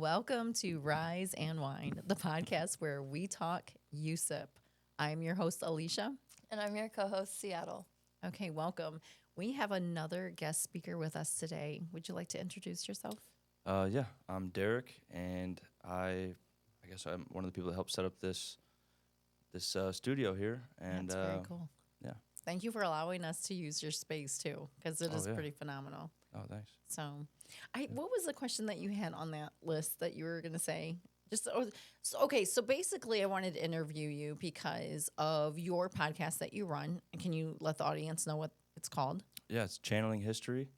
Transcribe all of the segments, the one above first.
Welcome to Rise and Wine, the podcast where we talk, you sip. I'm your host, Alicia. And I'm your co-host, Seattle. Okay, welcome. We have another guest speaker with us today. Would you like to introduce yourself? Yeah, I'm Derek, and I guess I'm one of the people that helped set up this studio here. And That's very cool. Yeah. Thank you for allowing us to use your space too, because it is yeah. pretty phenomenal. Oh, thanks. So, what was the question that you had on that list that you were going to say? So basically, I wanted to interview you because of your podcast that you run. Can you let the audience know what it's called? Yeah, it's Channeling History.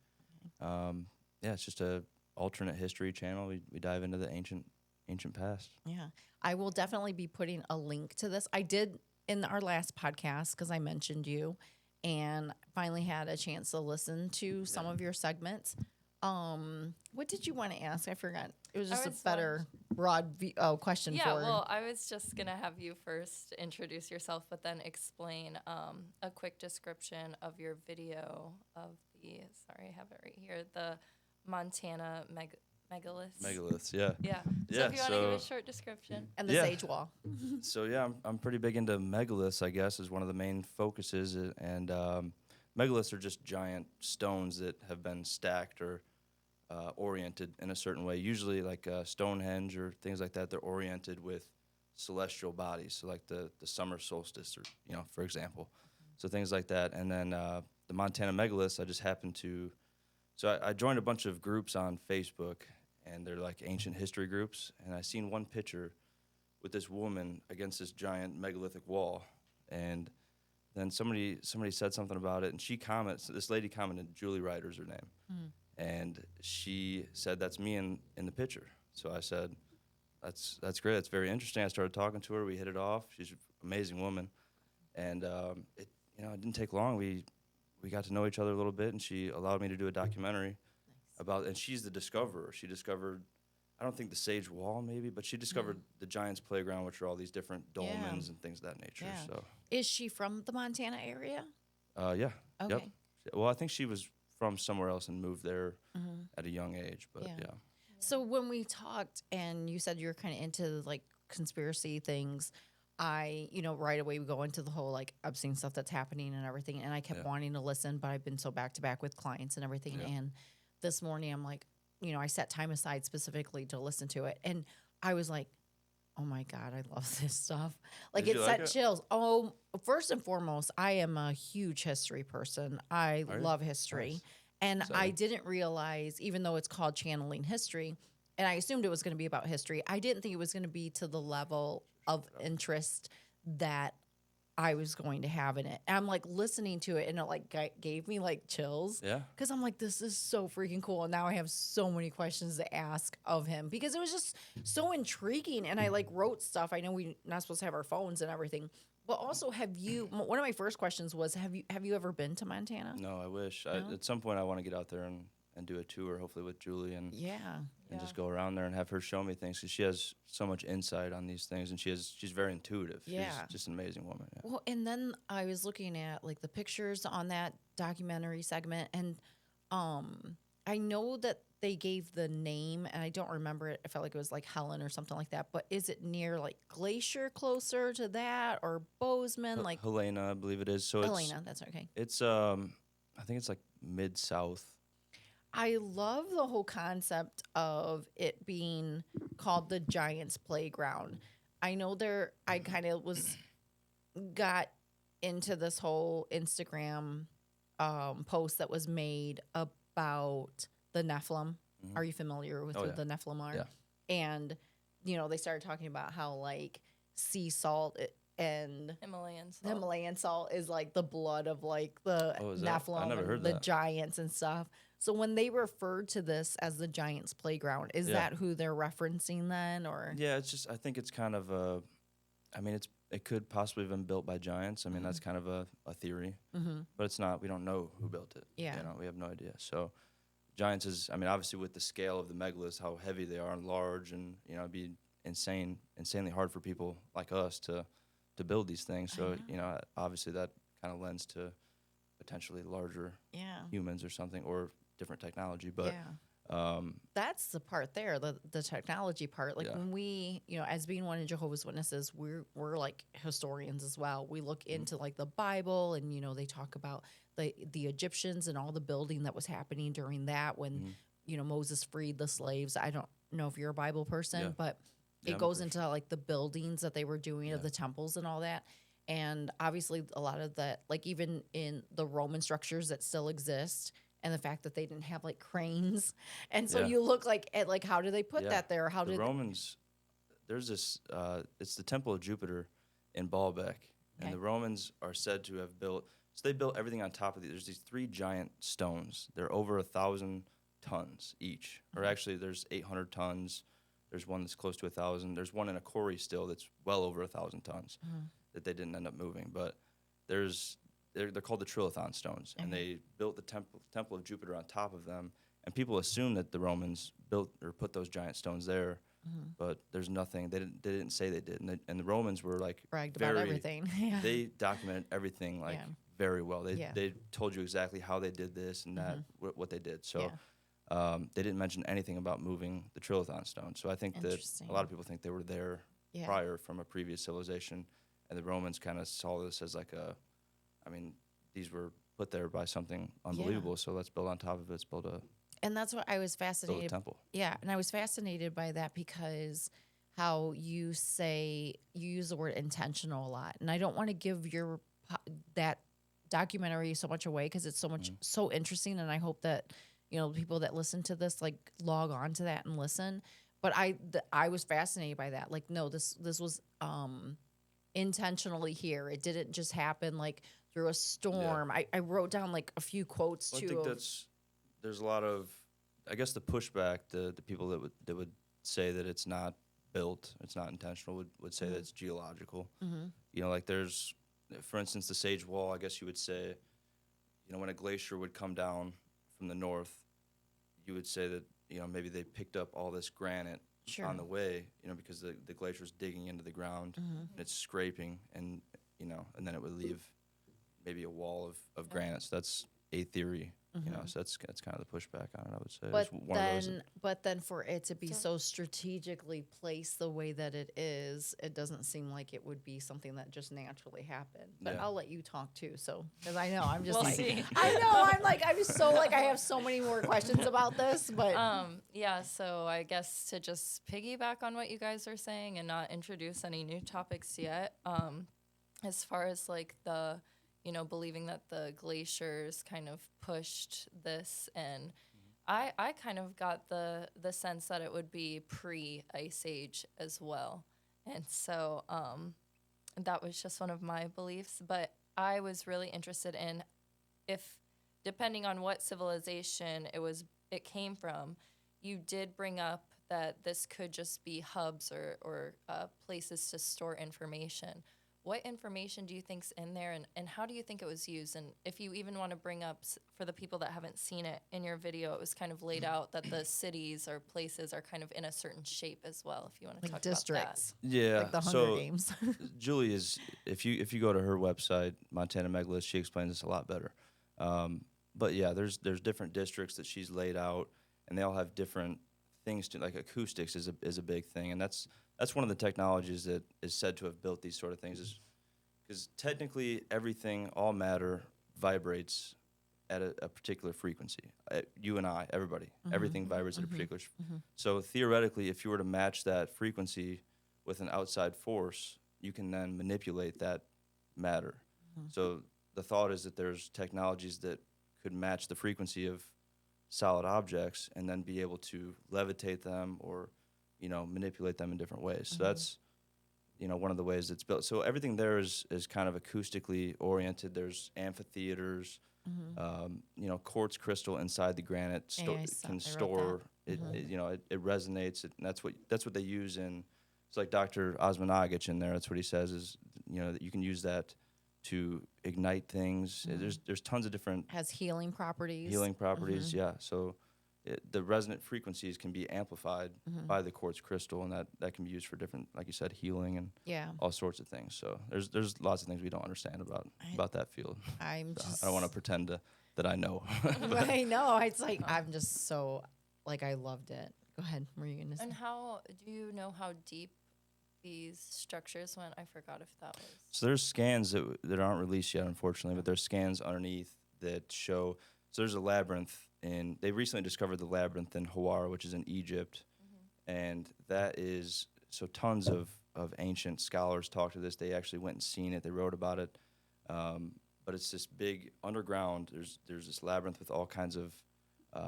It's just a alternate history channel. We dive into the ancient past. Yeah, I will definitely be putting a link to this. I did in our last podcast because I mentioned you, and finally had a chance to listen to some of your segments. What did you want to ask? I forgot. It was just a better broad question. Yeah, well, I was just going to have you first introduce yourself, but then explain a quick description of your video of sorry, I have it right here, the Montana megaliths. Megaliths, yeah. Yeah. So if you want to give a short description. And the Sage Wall. So, yeah, I'm pretty big into megaliths, I guess, is one of the main focuses. And megaliths are just giant stones that have been stacked or oriented in a certain way. Usually, like Stonehenge or things like that, they're oriented with celestial bodies. So, like the summer solstice, or for example. So things like that. And then the Montana megaliths, I just happened to. So I joined a bunch of groups on Facebook, and they're like ancient history groups. And I seen one picture with this woman against this giant megalithic wall, and then somebody said something about it, and this lady commented, Julie Ryder's her name, and she said, "That's me in the picture." So I said, "That's great. That's very interesting." I started talking to her. We hit it off. She's an amazing woman, and it didn't take long. We got to know each other a little bit, and she allowed me to do a documentary about. And she's the discoverer. She discovered, I don't think the Sage Wall maybe, but she discovered the Giants Playground, which are all these different dolmens and things of that nature. Yeah. So, is she from the Montana area? Yeah. Okay. Yep. Well, I think she was from somewhere else and moved there at a young age. But yeah. So when we talked, and you said you're kind of into like conspiracy things, I, right away we go into the whole like Epstein stuff that's happening and everything. And I kept wanting to listen, but I've been so back to back with clients and everything. Yeah. And this morning I'm like, I set time aside specifically to listen to it. And I was like, oh my God, I love this stuff. Like it set chills. Oh, first and foremost, I am a huge history person. I love history. Nice. And I didn't realize, even though it's called Channeling History, and I assumed it was going to be about history, I didn't think it was going to be to the level of interest that I was going to have in it. And I'm like listening to it, and it like gave me like chills. Yeah. Because I'm like, this is so freaking cool. And now I have so many questions to ask of him because it was just so intriguing. And I like wrote stuff. I know we're not supposed to have our phones and everything. But also, one of my first questions was, have you ever been to Montana? No, I wish. No? At some point, I want to get out there and do a tour, hopefully with Julie, and just go around there and have her show me things, because she has so much insight on these things, and she's very intuitive. Yeah. She's just an amazing woman. Yeah. Well, and then I was looking at like the pictures on that documentary segment, and I know that they gave the name, and I don't remember it. I felt like it was like Helen or something like that. But is it near like Glacier, closer to that, or Bozeman? Like Helena, I believe it is. So Helena, that's okay. It's I think it's like mid-south. I love the whole concept of it being called the Giants Playground. I know I kind of got into this whole Instagram post that was made about the Nephilim. Are you familiar with who the Nephilim are? Yeah. And, they started talking about how like sea salt and Himalayan salt is like the blood of like the Nephilim and the giants and stuff. So when they referred to this as the Giants Playground, is that who they're referencing then, or? Yeah, it's just, I think it's kind of it could possibly have been built by giants. I mean, that's kind of a theory, but it's not. We don't know who built it. Yeah. We have no idea. So giants is, obviously with the scale of the megaliths, how heavy they are and large, and, it'd be insanely hard for people like us to build these things. So, obviously that kind of lends to potentially larger humans or something, or different technology. But That's the part there, the technology part. Like Yeah. when we, as being one of Jehovah's Witnesses, we're like historians as well. We look into like the Bible, and they talk about the Egyptians and all the building that was happening during that when Moses freed the slaves. I don't know if you're a Bible person, Yeah. but Yeah, it I'm a goes Christian. into like the buildings that they were doing of Yeah. the temples and all that. And obviously, a lot of that, like even in the Roman structures that still exist, and the fact that they didn't have like cranes, and so Yeah. you look like at like how do they put Yeah. that there? How The did Romans, there's this, it's the Temple of Jupiter in Baalbek. Okay. And the Romans are said to have built, so they built everything on top of these. There's these 3 giant stones. They're over 1,000 tons each. Or actually, there's 800 tons. There's one that's close to 1,000. There's one in a quarry still that's well over 1,000 tons that they didn't end up moving. But they're called the Trilithon stones, and they built the temple of Jupiter on top of them. And people assume that the Romans built or put those giant stones there, but there's nothing. They didn't say they did. And the Romans were like bragged about everything? Yeah. They documented everything like Yeah. very well. Yeah. They told you exactly how they did this and that what they did. So Yeah. they didn't mention anything about moving the Trilithon stone. So I think that Interesting. a lot of people think they were there Yeah. prior from a previous civilization, and the Romans kind of saw this as like these were put there by something unbelievable. So let's build on top of it. Let's build a And that's what I was build a fascinated. temple. Yeah, and I was fascinated by that because how you use the word intentional a lot, and I don't want to give that documentary so much away because it's so interesting, and I hope that people that listen to this like log on to that and listen. But I was fascinated by that. Like, no, this was intentionally here. It didn't just happen like through a storm. I wrote down like a few quotes Well, too. I think there's a lot of, I guess the pushback, the people that would say that it's not built, it's not intentional, would say that it's geological. Like there's, for instance, the Sage Wall, I guess you would say, when a glacier would come down from the north, you would say that, maybe they picked up all this granite Sure. on the way, because the glacier's digging into the ground and it's scraping and then it would leave maybe a wall of granite. So that's a theory, so that's kind of the pushback on it, I would say. But It's one of those then for it to be so strategically placed the way that it is, it doesn't seem like it would be something that just naturally happened. But Yeah. I'll let you talk too, so because I know I'm just We'll like see. I know I'm so like I have so many more questions about this, but Yeah, so I guess to just piggyback on what you guys are saying and not introduce any new topics yet, as far as like the, believing that the glaciers kind of pushed this, and I kind of got the sense that it would be pre-Ice Age as well. And so that was just one of my beliefs. But I was really interested in if, depending on what civilization it came from, you did bring up that this could just be hubs or places to store information. What information do you think's in there, and how do you think it was used? And if you even want to bring up, for the people that haven't seen it in your video, it was kind of laid out that the cities or places are kind of in a certain shape as well, if you want to like talk districts, Yeah. like the Hunger so Games. Julie is, if you go to her website, Montana Megalith, she explains this a lot better. But yeah, there's different districts that she's laid out, and they all have different things to, like acoustics is a big thing, and that's one of the technologies that is said to have built these sort of things, is because technically everything, all matter, vibrates at a particular frequency. You and I, everybody, everything vibrates at a particular. So theoretically, if you were to match that frequency with an outside force, you can then manipulate that matter. So the thought is that there's technologies that could match the frequency of solid objects and then be able to levitate them or manipulate them in different ways. So that's one of the ways it's built. So everything there is kind of acoustically oriented. There's amphitheaters, quartz crystal inside the granite Yeah, I can wrote store it. It resonates. And that's what they use in. It's like Dr. Osmanagic in there. That's what he says is that you can use that to ignite things. There's tons of different Has healing properties. Yeah. So the resonant frequencies can be amplified by the quartz crystal, and that can be used for different, like you said, healing and Yeah. all sorts of things. So there's lots of things we don't understand about that field. I'm So just I don't want to pretend that I know. I know. It's like I'm just so like I loved it. Go ahead. What were you gonna say? And how do you know how deep these structures went? I forgot if that was. So there's scans that aren't released yet, unfortunately, but there's scans underneath that show. So there's a labyrinth they recently discovered the labyrinth in Hawara, which is in Egypt, and that is tons of ancient scholars talk to this. They actually went and seen it. They wrote about it, but it's this big underground. There's this labyrinth with all kinds of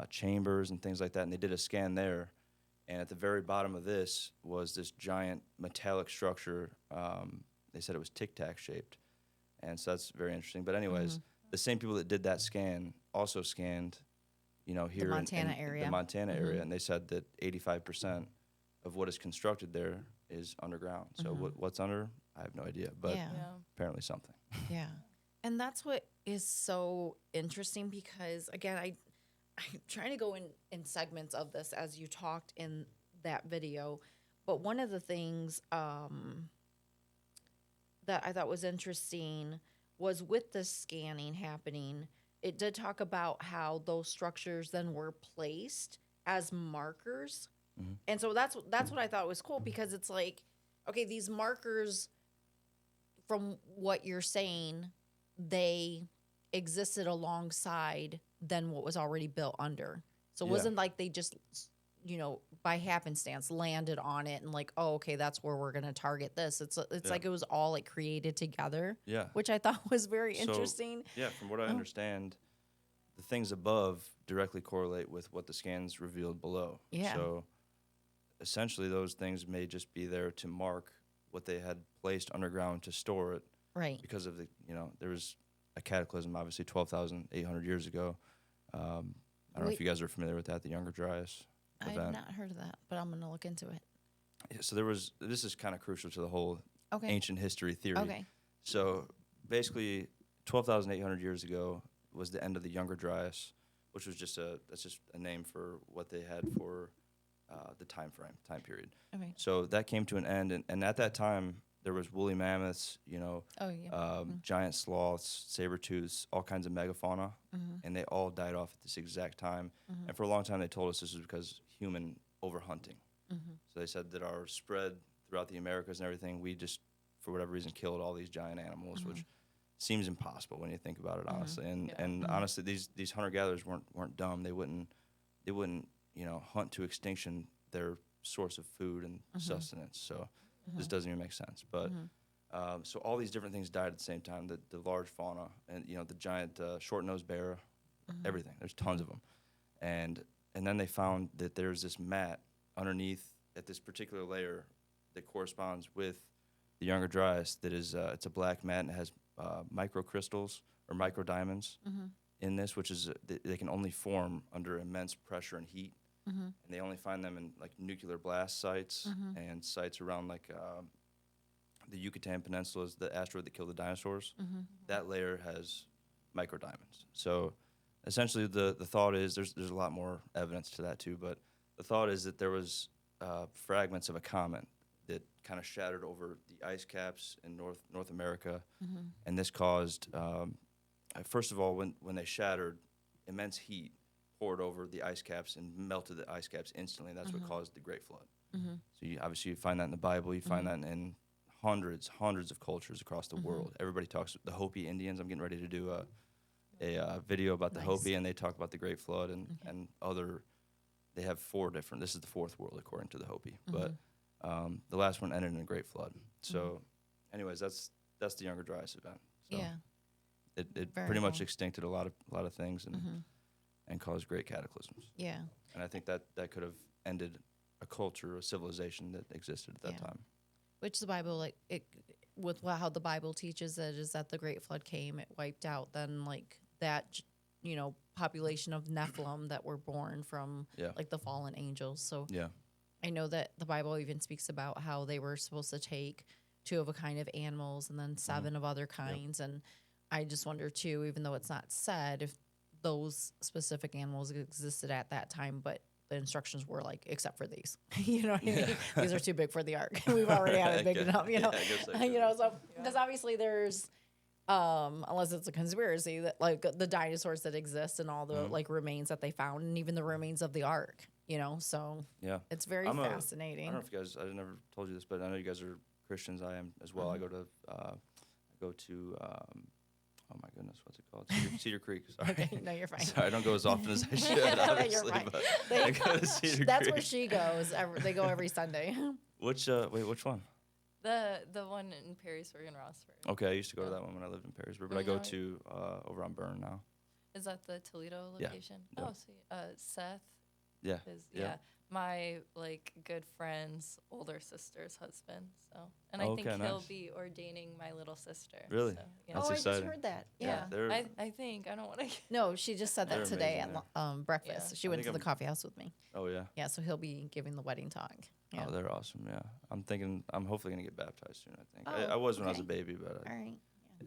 chambers and things like that, and they did a scan there. And at the very bottom of this was this giant metallic structure. They said it was tic tac shaped, and so that's very interesting. But anyways, the same people that did that scan also scanned, here Montana in area. the Montana area, and they said that 85% of what is constructed there is underground. So what's under? I have no idea, but Yeah. apparently something. Yeah. And that's what is so interesting because, again, I'm trying to go in segments of this as you talked in that video. But one of the things that I thought was interesting was with the scanning happening, it did talk about how those structures then were placed as markers. And so that's what I thought was cool because it's like, okay, these markers, from what you're saying, they existed alongside than what was already built under. So it Yeah. wasn't like they just, by happenstance landed on it and like, oh, okay, that's where we're going to target this. It's Yeah. like it was all like created together, Yeah. which I thought was very So, interesting. Yeah, from what I understand, the things above directly correlate with what the scans revealed below. Yeah. So essentially, those things may just be there to mark what they had placed underground to store it Right. because of there was a cataclysm, obviously 12,800 years ago. I don't know if you guys are familiar with that, the Younger Dryas I've event. not heard of that, but I'm going to look into it. Yeah, so this is kind of crucial to the whole Okay. ancient history theory. Okay. So basically, 12,800 years ago was the end of the Younger Dryas, which was that's just a name for what they had for the time period. Okay. So that came to an end, and at that time there was woolly mammoths, Oh, yeah. giant sloths, saber tooths, all kinds of megafauna, and they all died off at this exact time. And for a long time they told us this was because human overhunting. So they said that our spread throughout the Americas and everything, we just, for whatever reason, killed all these giant animals, which seems impossible when you think about it, honestly. And honestly, these hunter gatherers weren't dumb. They wouldn't hunt to extinction their source of food and sustenance. So this doesn't even make sense. But so all these different things died at the same time. The large fauna and the giant short-nosed bear, everything. There's tons of them, and then they found that there's this mat underneath at this particular layer that corresponds with the Younger Dryas. That is, it's a black mat and it has microcrystals or microdiamonds in this, which is they can only form under immense pressure and heat, and they only find them in like nuclear blast sites and sites around like the Yucatan Peninsula is the asteroid that killed the dinosaurs. That layer has microdiamonds. So essentially, the thought is there's a lot more evidence to that too, but the thought is that there was fragments of a comet that kind of shattered over the ice caps in North America, and this caused, first of all, when they shattered, immense heat poured over the ice caps and melted the ice caps instantly. That's what caused the Great Flood. So you find that in the Bible. You find that in hundreds of cultures across the world. Everybody talks. The Hopi Indians. I'm getting ready to do a video about the Hopi, and they talk about the Great Flood and other. They have four different. This is the fourth world according to the Hopi, but the last one ended in a great flood. So, anyways, that's the Younger Dryas event. So Yeah. it Very pretty much cool. extincted a lot of things and caused great cataclysms. Yeah. And I think that could have ended a culture, a civilization that existed at that Yeah. time. Which the Bible, like it, with how the Bible teaches it, is that the Great Flood came, it wiped out then like that, population of Nephilim that were born from Yeah. like the fallen angels. So Yeah. I know that the Bible even speaks about how they were supposed to take 2 of a kind of animals and then 7 of other kinds. And I just wonder too, even though it's not said, if those specific animals existed at that time, but the instructions were like, except for these, you know what I mean? These are too big for the ark. We've already had it big enough, Yeah, I guess that you could know, so because obviously there's, unless it's a conspiracy that like the dinosaurs that exist and all the like remains that they found and even the remains of the ark, So Yeah. it's very I fascinating. don't know if you guys, I never told you this, but I know you guys are Christians. I am as well. I go to, oh my goodness, what's it called? Cedar Creek. Sorry. Okay, no, you're fine. Sorry, I don't go as often as I should, You're obviously. fine. But They- I go to Cedar That's Creek. where she goes. They go every Sunday. Which one? The one in Perrysburg and Rossburg. Okay, I used to go to Oh. that one when I lived in Perrysburg, but I go Mhm. to over on Burn now. Is that the Toledo Yeah. location? Yeah. Oh, sweet. Seth Yeah. is Yeah. my good friend's older sister's husband. So, and Oh, I think okay, he'll nice. be ordaining my little sister. Really? So, yeah. That's oh, I just exciting. heard that. Yeah, Yeah. they're I think I don't want to. No, she just said that They're today at amazing breakfast. Yeah. She I went to think the coffee house with me. oh yeah. Yeah, so he'll be giving the wedding talk. Yeah. Oh, they're awesome. Yeah, I'm hopefully gonna get baptized soon. I think Oh, I was when I was a okay. baby, but All right.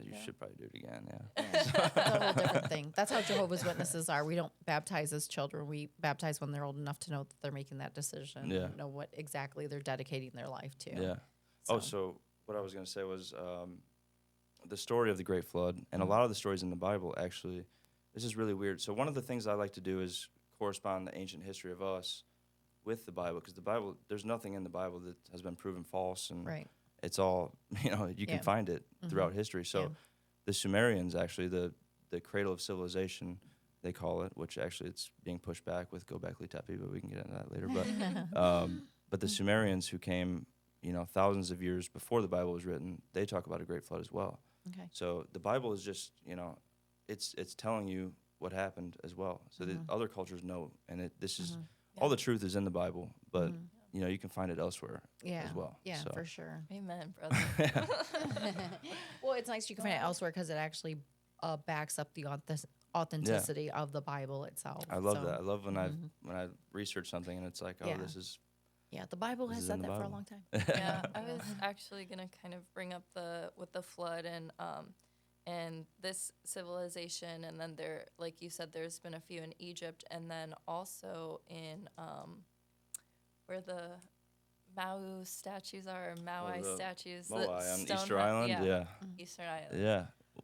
you Yeah. should probably do it again. Yeah. Yeah. It's a whole different thing. That's how Jehovah's Witnesses are. We don't baptize as children. We baptize when they're old enough to know that they're making that decision. Yeah. Know what exactly they're dedicating their life to. Yeah. Oh, so what I was gonna say was the story of the Great Flood, and a Mm-hmm. lot of the stories in the Bible actually. This is really weird. So one of the things I like to do is correspond the ancient history of us with the Bible, because the Bible, there's nothing in the Bible that has been proven false, and Right. it's all you can Yeah. find it throughout history. So Yeah. the Sumerians, actually, the cradle of civilization, they call it, which actually it's being pushed back with Göbekli Tepe, but we can get into that later. But the Sumerians, who came thousands of years before the Bible was written, they talk about a great flood as well. Okay. So the Bible is just it's telling you what happened as well. So the other cultures know, and this is all the truth is in the Bible, but you can find it elsewhere Yeah. as well. Yeah, So. for sure. Amen, brother. Well, it's nice you can find it elsewhere because it actually backs up the authenticity of the Bible itself. I love So, that. I love when I research something and it's like, oh, Yeah. this is Yeah, the Bible This has is in said the that for a Bible. long time. Yeah, I was actually gonna kind of bring up with the flood and this civilization, and then there, like you said, there's been a few in Egypt, and then also in where the Mau statues are, or Maui the statues, the Moai on stone Easter hut- Island. Yeah. Easter Island.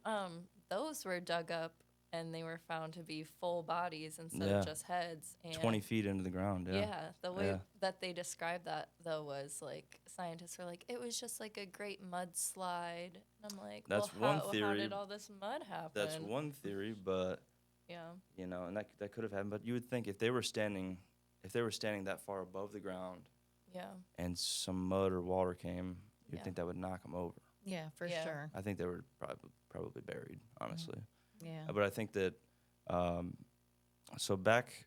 Yeah. Those were dug up, and they were found to be full bodies instead Yeah. of just heads. And 20 feet into the ground. Yeah. yeah, the way Yeah. that they described that though was like scientists were like, it was just like a great mudslide. And I'm like, That's well, one how theory. did all this mud happen? That's one theory, but Yeah, and that could have happened. But you would think if they were standing that far above the ground yeah, and some mud or water came, you'd Yeah. think that would knock them over. Yeah, for Yeah. sure. I think they were probably buried, honestly. Yeah. But I think that so back,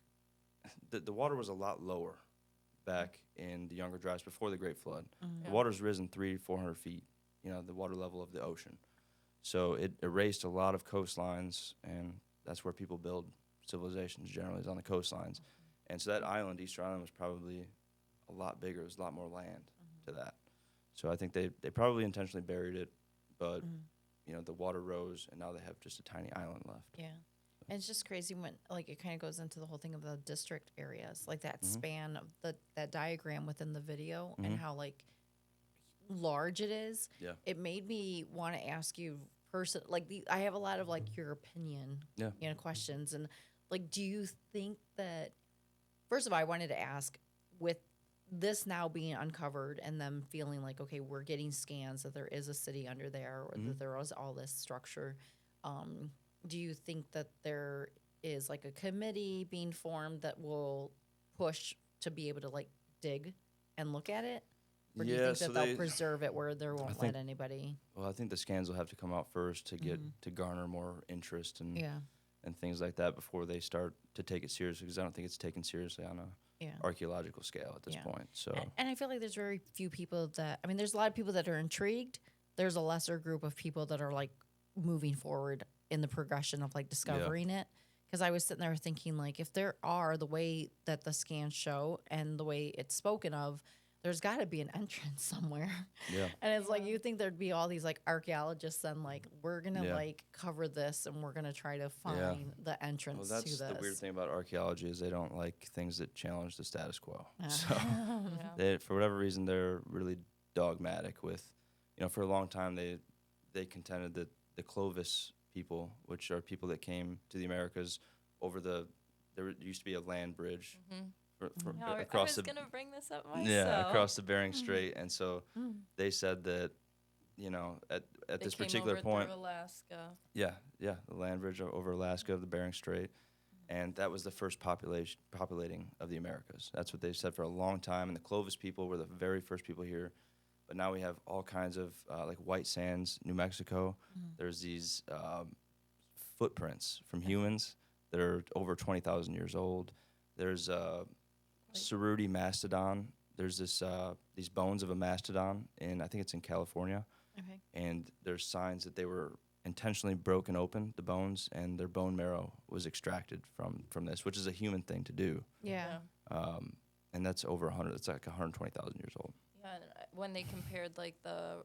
the water was a lot lower back in the Younger Dryas before the Great Flood. Mhm. The Yeah. water's risen 300-400 feet, the water level of the ocean. So it erased a lot of coastlines, and that's where people build civilizations generally, is on the coastlines. And so that island, Easter Island, was probably a lot bigger. There's a lot more land to that. So I think they probably intentionally buried it, but the water rose, and now they have just a tiny island left. Yeah. And it's just crazy when it kind of goes into the whole thing of the district areas, like that span of that diagram within the video and how large it is. Yeah. It made me want to ask you I have a lot of your opinion, Yeah. questions, and do you think that, first of all, I wanted to ask, with this now being uncovered and them feeling like, okay, we're getting scans that there is a city under there, or that there was all this structure, do you think that there is a committee being formed that will push to be able to dig and look at it? Or do you think that they'll preserve it where there won't let anybody? Well, I think the scans will have to come out first to get to garner more interest and Yeah. and things like that before they start to take it seriously, because I don't think it's taken seriously on a Yeah. archaeological scale at this Yeah. point. So And I feel like there's very few people there's a lot of people that are intrigued. There's a lesser group of people that are moving forward in the progression of discovering it. Because I was sitting there thinking, if there are the way that the scans show and the way it's spoken of, there's got to be an entrance somewhere. yeah. And it's you think there'd be all these archaeologists and we're gonna Yeah. cover this and we're gonna try to find the Well, entrance that's to this. the weird thing about archaeology is they don't like things that challenge the status quo. So yeah, they, for whatever reason, they're really dogmatic with, for a long time they contended that the Clovis people, which are people that came to the Americas there used to be a land bridge Yeah, I across was the gonna bring this up myself. yeah across the Bering Strait, and so they said that at They this came particular over point, through Alaska. yeah, the land bridge over Alaska of the Bering Strait, and that was the first populating of the Americas. That's what they said for a long time, and the Clovis people were the very first people here. But now we have all kinds of like White Sands, New Mexico. There's these footprints from humans that are over 20,000 years old. There's Cerruti mastodon. There's these bones of a mastodon I think it's in California, Okay. and there's signs that they were intentionally broken open, the bones, and their bone marrow was extracted from this, which is a human thing to do. Yeah. And that's over 100. It's like 120,000 years old. Yeah, and when they compared like the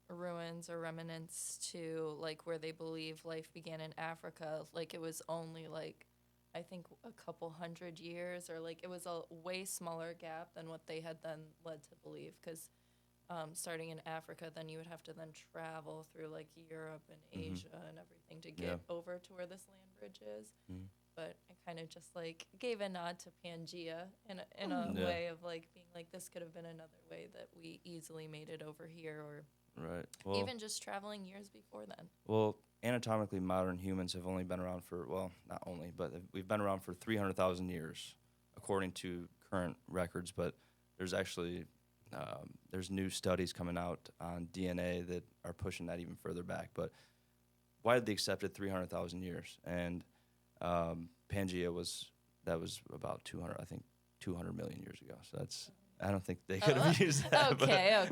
ruins or remnants to like where they believe life began in Africa, like it was only like I think a couple hundred years, or like it was a way smaller gap than what they had then led to believe. Because starting in Africa, then you would have to then travel through like Europe and Asia and everything to get over to where this land bridge is. But it kind of just like gave a nod to Pangea in a way of like being like this could have been another way that we easily made it over here, or Right. Well, even just traveling years before then. Well, anatomically, modern humans have only been around for, well, not only, but we've been around for 300,000 years, according to current records. But there's actually there's new studies coming out on DNA that are pushing that even further back. But widely accepted 300,000 years, and Pangea was about 200, I think 200 million years ago. So I don't think they could have used that. Okay.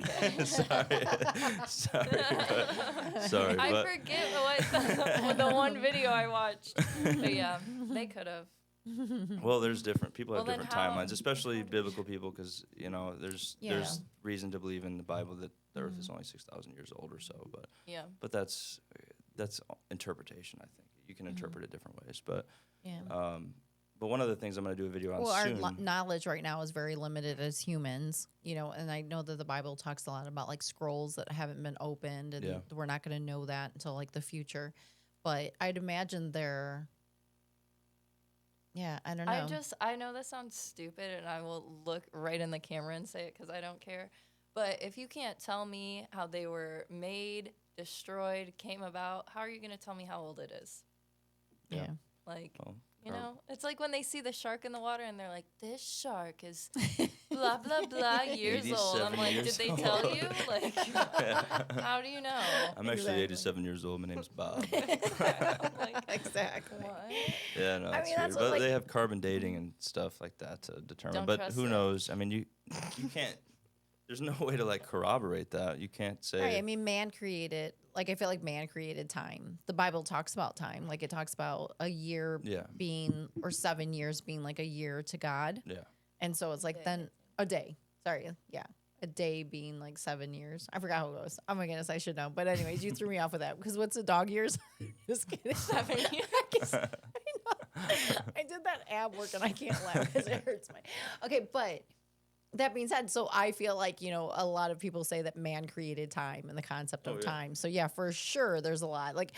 Sorry. I forget what the one video I watched. But yeah, they could have. Well, there's people have Well, then different how- timelines, especially biblical people, because there's reason to believe in the Bible that the Earth is only 6,000 years old or so. Yeah. But that's interpretation. I think you can interpret it different ways. But Yeah. but one of the things I'm going to do a video on Well, our soon. knowledge right now is very limited as humans, and I know that the Bible talks a lot about like scrolls that haven't been opened, and we're not going to know that until like the future. But I'd imagine I don't know. I know this sounds stupid, and I will look right in the camera and say it because I don't care. But if you can't tell me how they were made, destroyed, came about, how are you going to tell me how old it is? Yeah. Like, Well, it's like when they see the shark in the water and they're like, this shark is blah, blah, blah years old. I'm 87 like, did years they old. tell you? Like, how do you know? I'm actually 87 years old. My name's Bob. Like, Exactly. what? Yeah, no, I it's mean, that's weird. what, But they have carbon dating and stuff like that to determine. Don't But trust who it. knows? I mean, you can't. There's no way to like corroborate that. You can't say. Right. I mean, man created, like, I feel like man created time. The Bible talks about time. Like, it talks about a year being, or 7 years being like a year to God. Yeah. And so it's like Day. then a day. Sorry. Yeah. A day being like 7 years. I forgot how it goes. Oh my goodness, I should know. But anyways, you threw me off with that because what's the dog years? Just kidding. 7 years. I did that ab work and I can't laugh because it hurts my. Okay, but that being said, so I feel like, a lot of people say that man created time and the concept of time. So yeah, for sure, there's a lot. Like,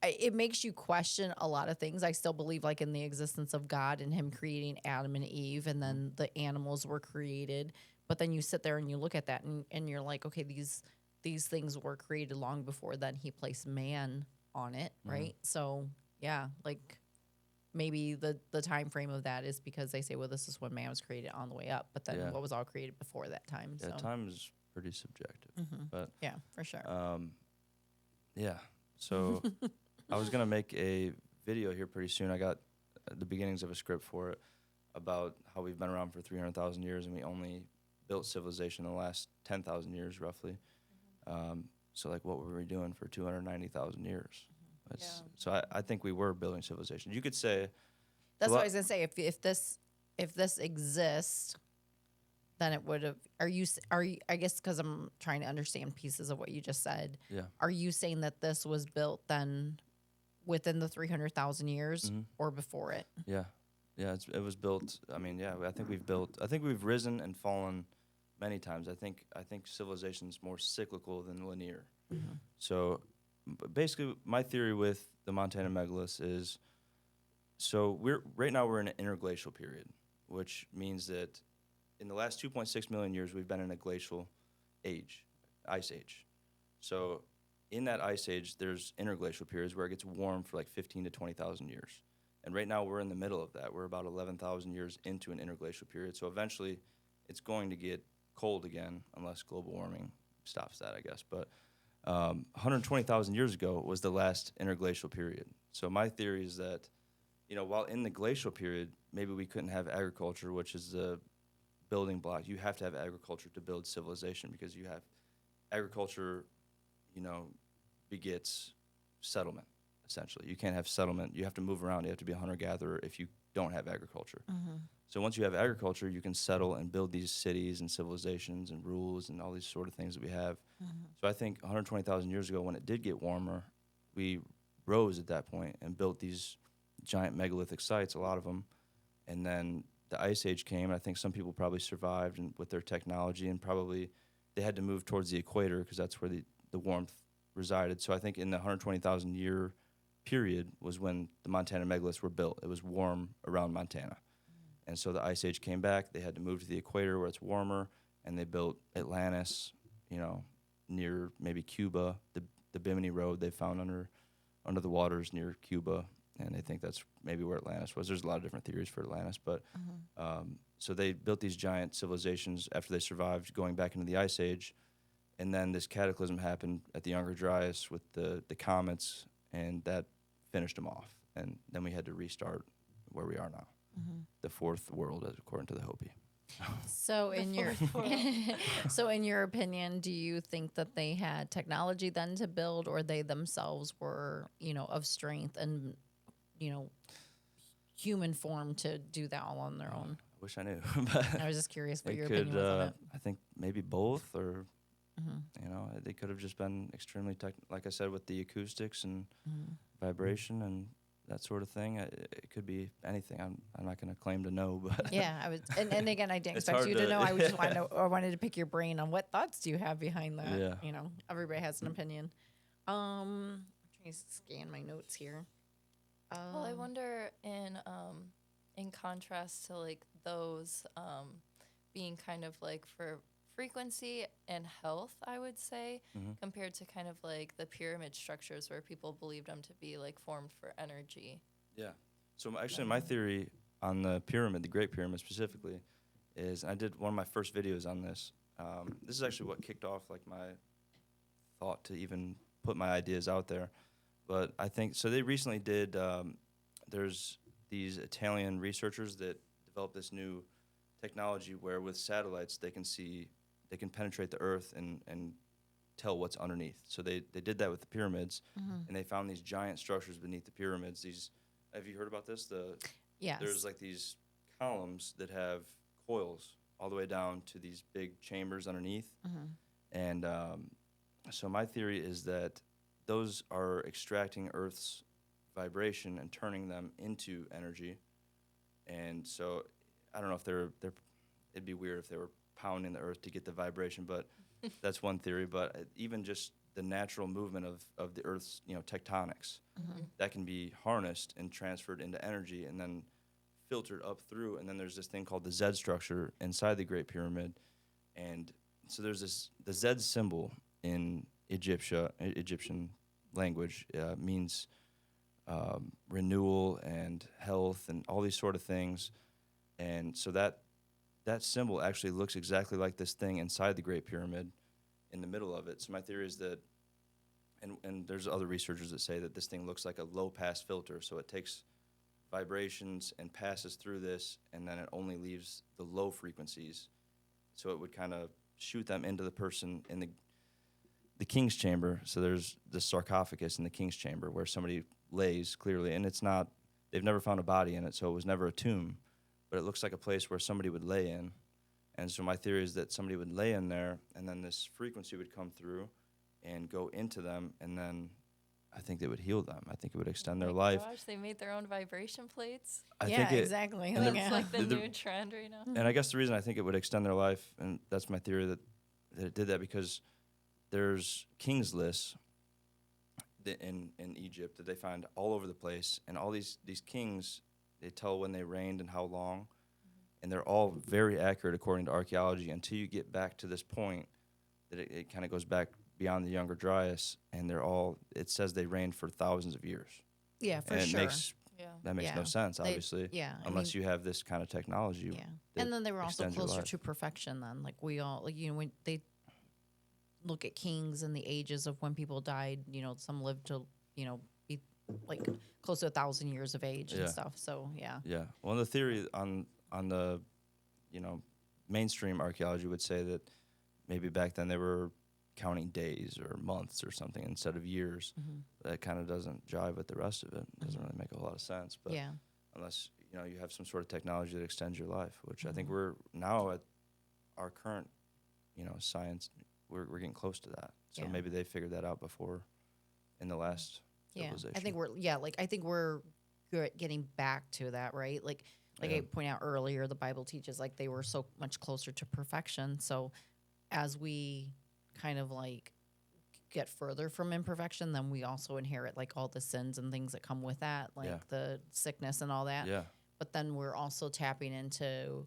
it makes you question a lot of things. I still believe like in the existence of God and him creating Adam and Eve, and then the animals were created. But then you sit there and you look at that and you're like, okay, these things were created long before then he placed man on it, right? So yeah, like maybe the time frame of that is because they say, well, this is when man was created on the way up, but then what was all created before that time? Yeah, So time is pretty subjective. But yeah, for sure. yeah. So I was gonna make a video here pretty soon. I got the beginnings of a script for it about how we've been around for 300,000 years and we only built civilization in the last 10,000 years, roughly. So like, what were we doing for 290,000 years? So I think we were building civilization. You could say That's what I was gonna say. If this exists, then it would have. Are you? I guess because I'm trying to understand pieces of what you just said. Yeah. Are you saying that this was built then within the 300,000 years or before it? Yeah, it was built. I mean, I think we've risen and fallen many times. I think civilization's more cyclical than linear. So, basically, my theory with the Montana megaliths is, so we're in an interglacial period which means that in the last 2.6 million years, we've been in a glacial age, ice age. So in that ice age, there's interglacial periods where it gets warm for like 15 to 20,000 years. And right now, we're in the middle of that. We're about 11,000 years into an interglacial period. So eventually, it's going to get cold again, unless global warming stops that, I guess. But 120,000 years ago was the last interglacial period. So my theory is that, while in the glacial period, maybe we couldn't have agriculture, which is the building block. You have to have agriculture to build civilization because you have agriculture, begets settlement, essentially. You can't have settlement. You have to move around. You have to be a hunter-gatherer if you don't have agriculture. So once you have agriculture, you can settle and build these cities and civilizations and rules and all these sort of things that we have. So I think 120,000 years ago, when it did get warmer, we rose at that point and built these giant megalithic sites, a lot of them. And then the ice age came, and I think some people probably survived and with their technology, and probably they had to move towards the equator because that's where the warmth resided. So I think in the 120,000 year period was when the Montana megaliths were built. It was warm around Montana. And so the ice age came back. They had to move to the equator where it's warmer, and they built Atlantis, near maybe Cuba, the Bimini Road they found under the waters near Cuba, and they think that's maybe where Atlantis was. There's a lot of different theories for Atlantis, but so they built these giant civilizations after they survived going back into the ice age, and then this cataclysm happened at the Younger Dryas with the comets, and that finished them off, and then we had to restart where we are now, the fourth world, according to the Hopi. So in your so in your opinion, do you think that they had technology then to build, or they themselves were, of strength and, human form to do that all on their own? I wish I knew. But I was just curious what they your could, opinion was on it. I think maybe both, or they could have just been extremely like I said, with the acoustics and vibration and that sort of thing. It could be anything. I'm not going to claim to know, but Yeah, I was, and again, I didn't It's expect hard you to to- know. I just wanted to, I wanted to pick your brain on what thoughts do you have behind that. Yeah. Everybody has an opinion. I'm trying to scan my notes here. Well, I wonder in contrast to like those being kind of like for frequency and health, I would say, compared to kind of like the pyramid structures where people believed them to be like formed for energy. yeah. So actually, my theory on the pyramid, the Great Pyramid specifically, is I did one of my first videos on this. This is actually what kicked off like my thought to even put my ideas out there. But I think so. They recently did. There's these Italian researchers that developed this new technology where with satellites they can penetrate the Earth and tell what's underneath. So they did that with the pyramids, and they found these giant structures beneath the pyramids. Have you heard about this? Yes. There's like these columns that have coils all the way down to these big chambers underneath. And so my theory is that those are extracting Earth's vibration and turning them into energy. And so I don't know if it'd be weird if they were pounding the Earth to get the vibration, but that's one theory. But even just the natural movement of the Earth's tectonics, that can be harnessed and transferred into energy and then filtered up through. And then there's this thing called the Z structure inside the Great Pyramid. And so there's the Z symbol in Egyptian language means renewal and health and all these sort of things. And so that symbol actually looks exactly like this thing inside the Great Pyramid in the middle of it. So my theory is that, and there's other researchers that say that this thing looks like a low-pass filter. So it takes vibrations and passes through this, and then it only leaves the low frequencies. So it would kind of shoot them into the person in the king's chamber. So there's the sarcophagus in the king's chamber where somebody lays clearly, and they've never found a body in it, so it was never a tomb, but it looks like a place where somebody would lay in. And so my theory is that somebody would lay in there, and then this frequency would come through and go into them, and then I think they would heal them. I think it would extend their life. Gosh, they made their own vibration plates. I Yeah, think exactly. and It's like the the- new trend right now. And I guess the reason I think it would extend their life, and that's my theory that it did that, because there's kings lists in Egypt that they find all over the place, and all these kings, they tell when they reigned and how long, and they're all very accurate according to archaeology until you get back to this point that it kind of goes back beyond the Younger Dryas, and they're all, it says they reigned for thousands of years. Yeah, for And it sure. makes, Yeah. that makes no Yeah. sense, They- obviously, yeah, I unless mean- you have this kind of technology. Yeah. that And then they were also extends your closer life. to perfection then. Like we all, like, when they look at kings and the ages of when people died, some lived to, be like close to 1,000 years of age Yeah. and stuff. So, yeah. Yeah. Well, the theory on the, mainstream archaeology would say that maybe back then they were counting days or months or something instead of years. That kind of doesn't jive with the rest of it. It doesn't really make a whole lot of sense. But Yeah. unless you have some sort of technology that extends your life, which I think we're now at our current science, we're getting close to that. So Yeah. maybe they figured that out before in the last Yeah. civilization. I think we're getting back to that, right? Like Yeah. I pointed out earlier, the Bible teaches like they were so much closer to perfection. So as we kind of like get further from imperfection, then we also inherit like all the sins and things that come with that, like Yeah. the sickness and all that. Yeah. But then we're also tapping into,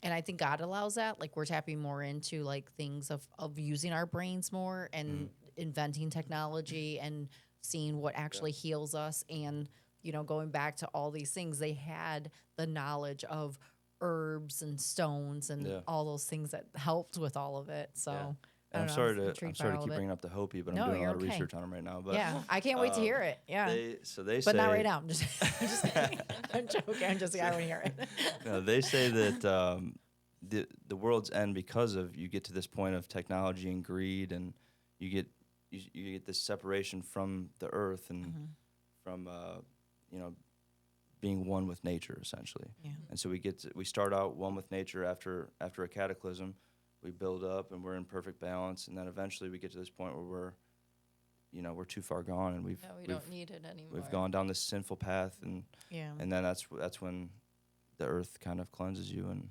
and I think God allows that, like we're tapping more into like things of using our brains more and inventing technology and seeing what actually heals us. And going back to all these things, they had the knowledge of herbs and stones and Yeah. all those things that helped with all of it. So Yeah. I And don't I'm know, sorry I was to intrigued by keep all of it. bringing up the Hopi, but No, I'm doing a you're lot of okay. research on them right now. But Yeah, I can't wait to hear it. Yeah, they but say, not right now. I'm just kidding. I'm joking. I want to hear it. No, they say that the world's end because of you get to this point of technology and greed, and you get this separation from the earth and from being one with nature essentially. Yeah. And so we start out one with nature after a cataclysm. We build up and we're in perfect balance, and then eventually we get to this point where we're too far gone, and we don't need it anymore. we've gone down this sinful path, and Yeah. and then that's when the earth kind of cleanses you and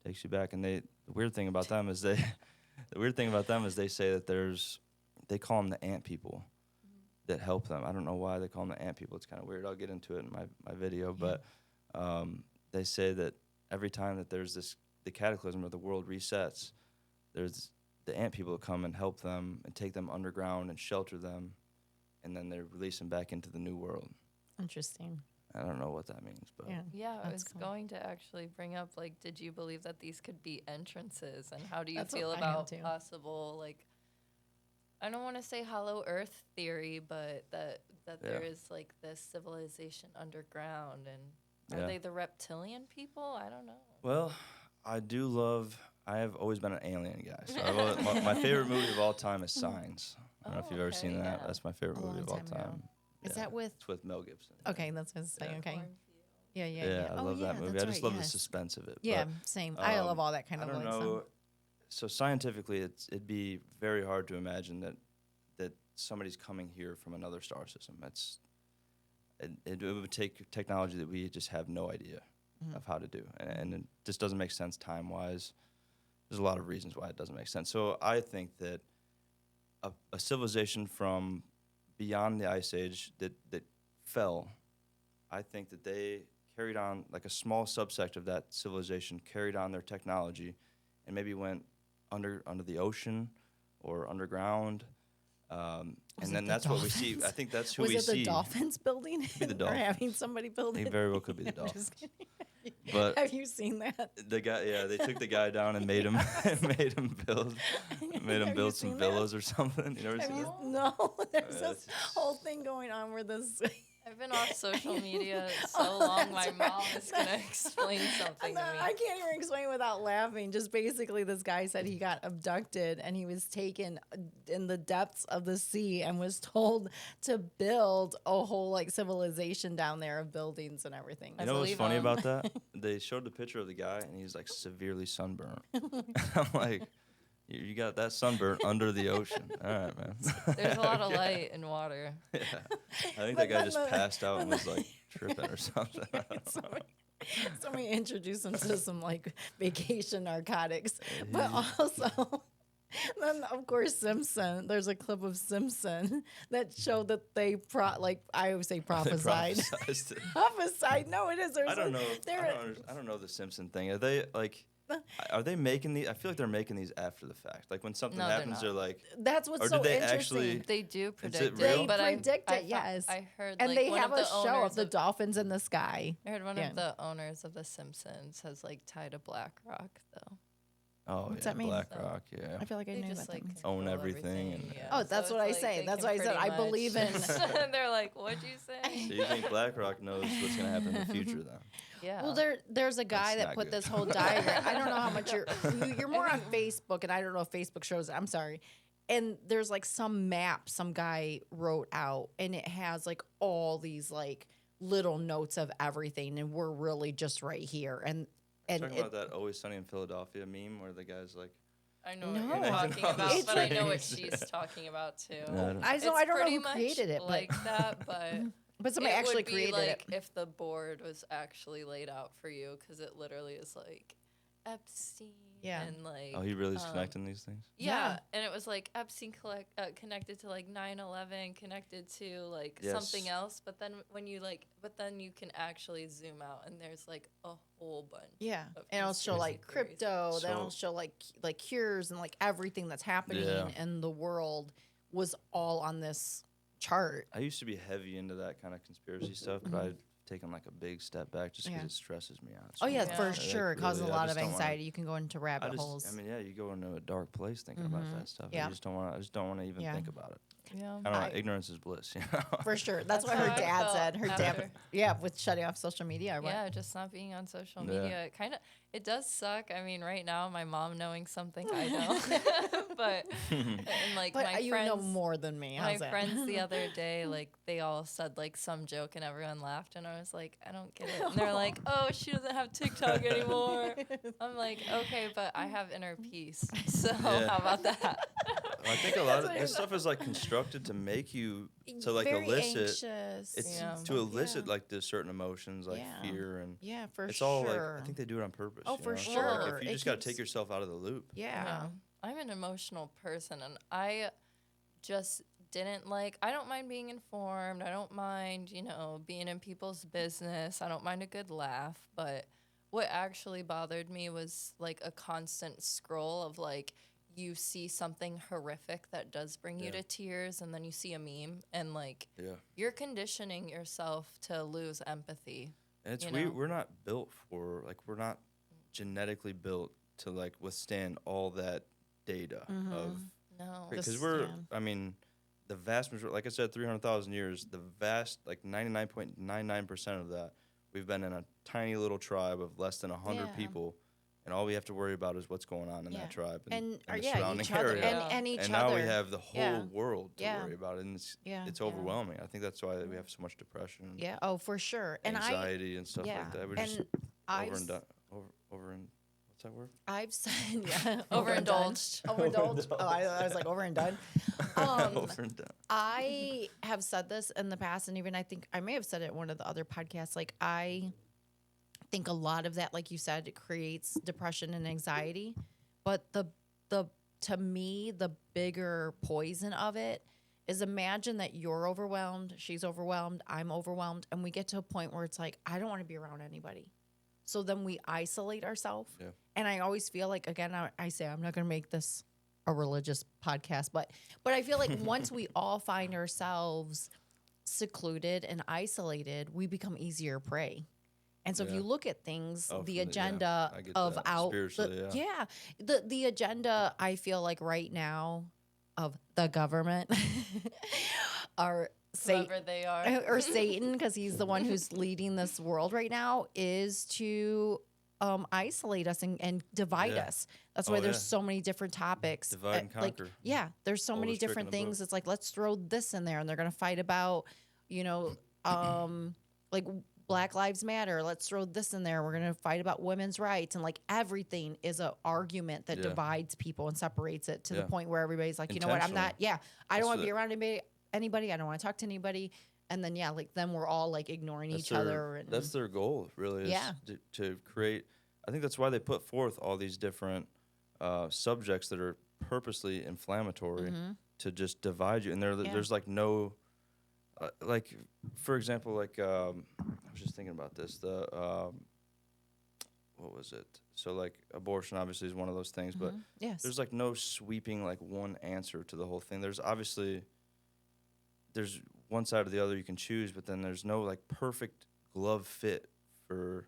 takes you back. And the weird thing about them is they say that they call them the ant people that help them. I don't know why they call them the ant people. It's kind of weird. I'll get into it in my video, but they say that every time that there's the cataclysm or the world resets, there's the ant people that come and help them and take them underground and shelter them, and then they release them back into the new world. Interesting. I don't know what that means, but Yeah, I That's was cool. going to actually bring up, like, did you believe that these could be entrances? And how do you That's what feel I had about too. possible, like, I don't want to say hollow earth theory, but that there Yeah. is, like, this civilization underground. And are Yeah. they the reptilian people? I don't know. Well, I have always been an alien guy. So my favorite movie of all time is Signs. I don't know if you've ever seen that. yeah. That's my favorite A movie long of all time ago. time. Is that with? It's with Mel Gibson. Okay, that's what I was saying. Yeah. Okay. Cornfield. Yeah. Yeah, I Oh, love that yeah, movie. that's I just right, love the yes. suspense of it. Yeah, But, same. I love all that kind I of don't like know. stuff. So scientifically, it'd be very hard to imagine that somebody's coming here from another star system. It would take technology that we just have no idea of how to do, and it just doesn't make sense time-wise. There's a lot of reasons why it doesn't make sense. So I think that a civilization from beyond the Ice Age that fell, I think that they carried on, like a small subsect of that civilization carried on their technology and maybe went under the ocean or underground. Was And it then the that's what we see. dolphins? I think that's who Was we it the see. dolphins building be the it? Or having dolphins. somebody build It it? very well could be the I'm dolphins. just kidding. But Have you seen that? the guy, yeah, they took the guy down and made him build Have you build some seen that? villas or something. You never Have seen you, it? no, there's that's this whole thing going on where this. I've been off social media so Oh, long, my that's mom right. is going to explain something to me. I can't even explain without laughing. Just basically, this guy said he got abducted and he was taken in the depths of the sea and was told to build a whole like civilization down there of buildings and everything. You know what's believe funny him. about that? They showed the picture of the guy, and he's like severely sunburnt. I'm like, you got that sunburnt under the ocean. All right, man. There's a lot of light in water. Yeah. I think But that guy then just passed out and but was like tripping or something. I don't know. Somebody introduced him to some like vacation narcotics, but also Then of course Simpson. There's a clip of Simpson that showed that they I always say They prophesied. prophesized it. Prophesied. No, it is. There's I don't a- know. There. I don't know the Simpson thing. Are they like? Are they making these? I feel like they're making these after the fact. Like when something No, they're happens, not. they're like, That's what's or so did they interesting. actually? They do it predict real? They but predict I it, yes. I heard And like they one have of a the show owners of the dolphins in the sky. I heard one Yeah. of the owners of The Simpsons has like tied to BlackRock though. Oh What's yeah, that mean? BlackRock. Yeah. I feel like I They knew just what like that means. Own control everything and- yeah. Oh, that's So what it's I say. they That's can why I said I pretty believe much- in. They're like, what'd you say? So you think BlackRock knows what's gonna happen in the future then? Yeah. Well, there's a guy That's that not put good. this whole diagram. I don't know how much you're more on Facebook, and I don't know if Facebook shows it. I'm sorry. And there's like some map some guy wrote out, and it has like all these like little notes of everything, and we're really just right here. And Talking about that Always Sunny in Philadelphia meme where the guy's like, I know No. what you're talking It's about, but I know what strange. she's talking about too. No, I don't- I It's don't know pretty who much created it, like that, but somebody it actually would be created like it. if the board was actually laid out for you, because it literally is like Epstein Yeah. and like oh, he really is connecting these things. yeah, Yeah. and it was like Epstein connected to like 9/11, connected to like Yes. something else, but then then you can actually zoom out and there's like a whole bunch. Yeah, of and it'll show like conspiracy theories. crypto. Then it'll So- show like cures and like everything that's happening Yeah. in the world was all on this chart. I used to be heavy into that kind of conspiracy stuff, but I've taken like a big step back just because Mm-hmm. Yeah. it stresses me out. Oh yeah, Yeah. for Like, sure, it causes a really, I lot just of don't wanna- anxiety. You can go into rabbit holes. I mean, yeah, you go into a dark place thinking about that stuff. Yeah. I just don't want to even Yeah. think about it. Yeah. I don't know. I- Ignorance is bliss. You know? For sure, that's what That's her how I dad felt said. Her dad, after. yeah, with shutting off social media. Or what? Yeah, just not being on social Yeah. media. It does suck. I mean, right now, my mom knowing something I don't, but and like But my you friends, know more than me. my How's that? friends the other day, like they all said like some joke and everyone laughed, and I was like, I don't get it. And they're like, oh, she doesn't have TikTok anymore. I'm like, okay, but I have inner peace, so Yeah. how about that? I think a lot of this stuff is like constructed to make you to like Very elicit. anxious. It's Yeah. to elicit Yeah. like the certain emotions like Yeah. fear and Yeah, for it's sure. all like I think they do it on purpose. Oh, you for know? So, like, sure. if you It just got to keeps- take yourself out of the loop. yeah. I'm an emotional person, and I just didn't like. I don't mind being informed. I don't mind, being in people's business. I don't mind a good laugh. But what actually bothered me was like a constant scroll of like you see something horrific that does bring you Yeah. to tears, and then you see a meme, and like Yeah. you're conditioning yourself to lose empathy. And it's You we know? we're not built for like we're not genetically built to like withstand all that data of No. because This- we're yeah. I mean the vast majority like I said 300,000 years the vast like 99.99% of that we've been in a tiny little tribe of less than 100 Yeah. people and all we have to worry about is what's going on in Yeah. that tribe And the yeah, surrounding each other area. Yeah. and each And other. now we have the whole Yeah. world to Yeah. worry about and Yeah. it's Yeah. overwhelming. I think that's why we have so much depression and Yeah. Oh, for sure. And anxiety and stuff yeah. like that. We're and just I've over and s- done. Over and what's that word? I've said yeah. Overindulged. Overindulged. Oh, I was like over and done. Over and done. I have said this in the past, and even I think I may have said it in one of the other podcasts. Like I think a lot of that, like you said, it creates depression and anxiety. But the to me, the bigger poison of it is imagine that you're overwhelmed, she's overwhelmed, I'm overwhelmed, and we get to a point where it's like, I don't want to be around anybody. So then we isolate ourselves. Yeah. And I always feel like, again, I say I'm not going to make this a religious podcast, but I feel like once we all find ourselves secluded and isolated, we become easier prey. And so if Yeah. you look at things, Oh, the yeah, agenda I get of that. out, Spiritually, the agenda I feel like right now of the government are Whoever they are. or Satan, because he's the one who's leading this world right now, is to isolate us and divide Yeah. us. That's why Oh, there's yeah. so many different topics. Divide and Like, conquer. yeah, there's so many Oldest trick in different the book. things. It's like, let's throw this in there, and they're going to fight about, like Black Lives Matter. Let's throw this in there. We're going to fight about women's rights. And like everything is an argument that Yeah. divides people and separates it to the Yeah. point where everybody's like, you know what, I'm not, Intentional. I don't That's want to be the- around anybody. I don't want to talk to anybody. And then, like then we're all like ignoring each other. And That's their goal, really. Is Yeah. to create. I think that's why they put forth all these different subjects that are purposely inflammatory to just divide you. And there's like no, like, for example, like, I was just thinking about this. What was it? So like abortion obviously is one of those things, but Yes. there's like no sweeping like one answer to the whole thing. There's one side or the other you can choose, but then there's no like perfect glove fit for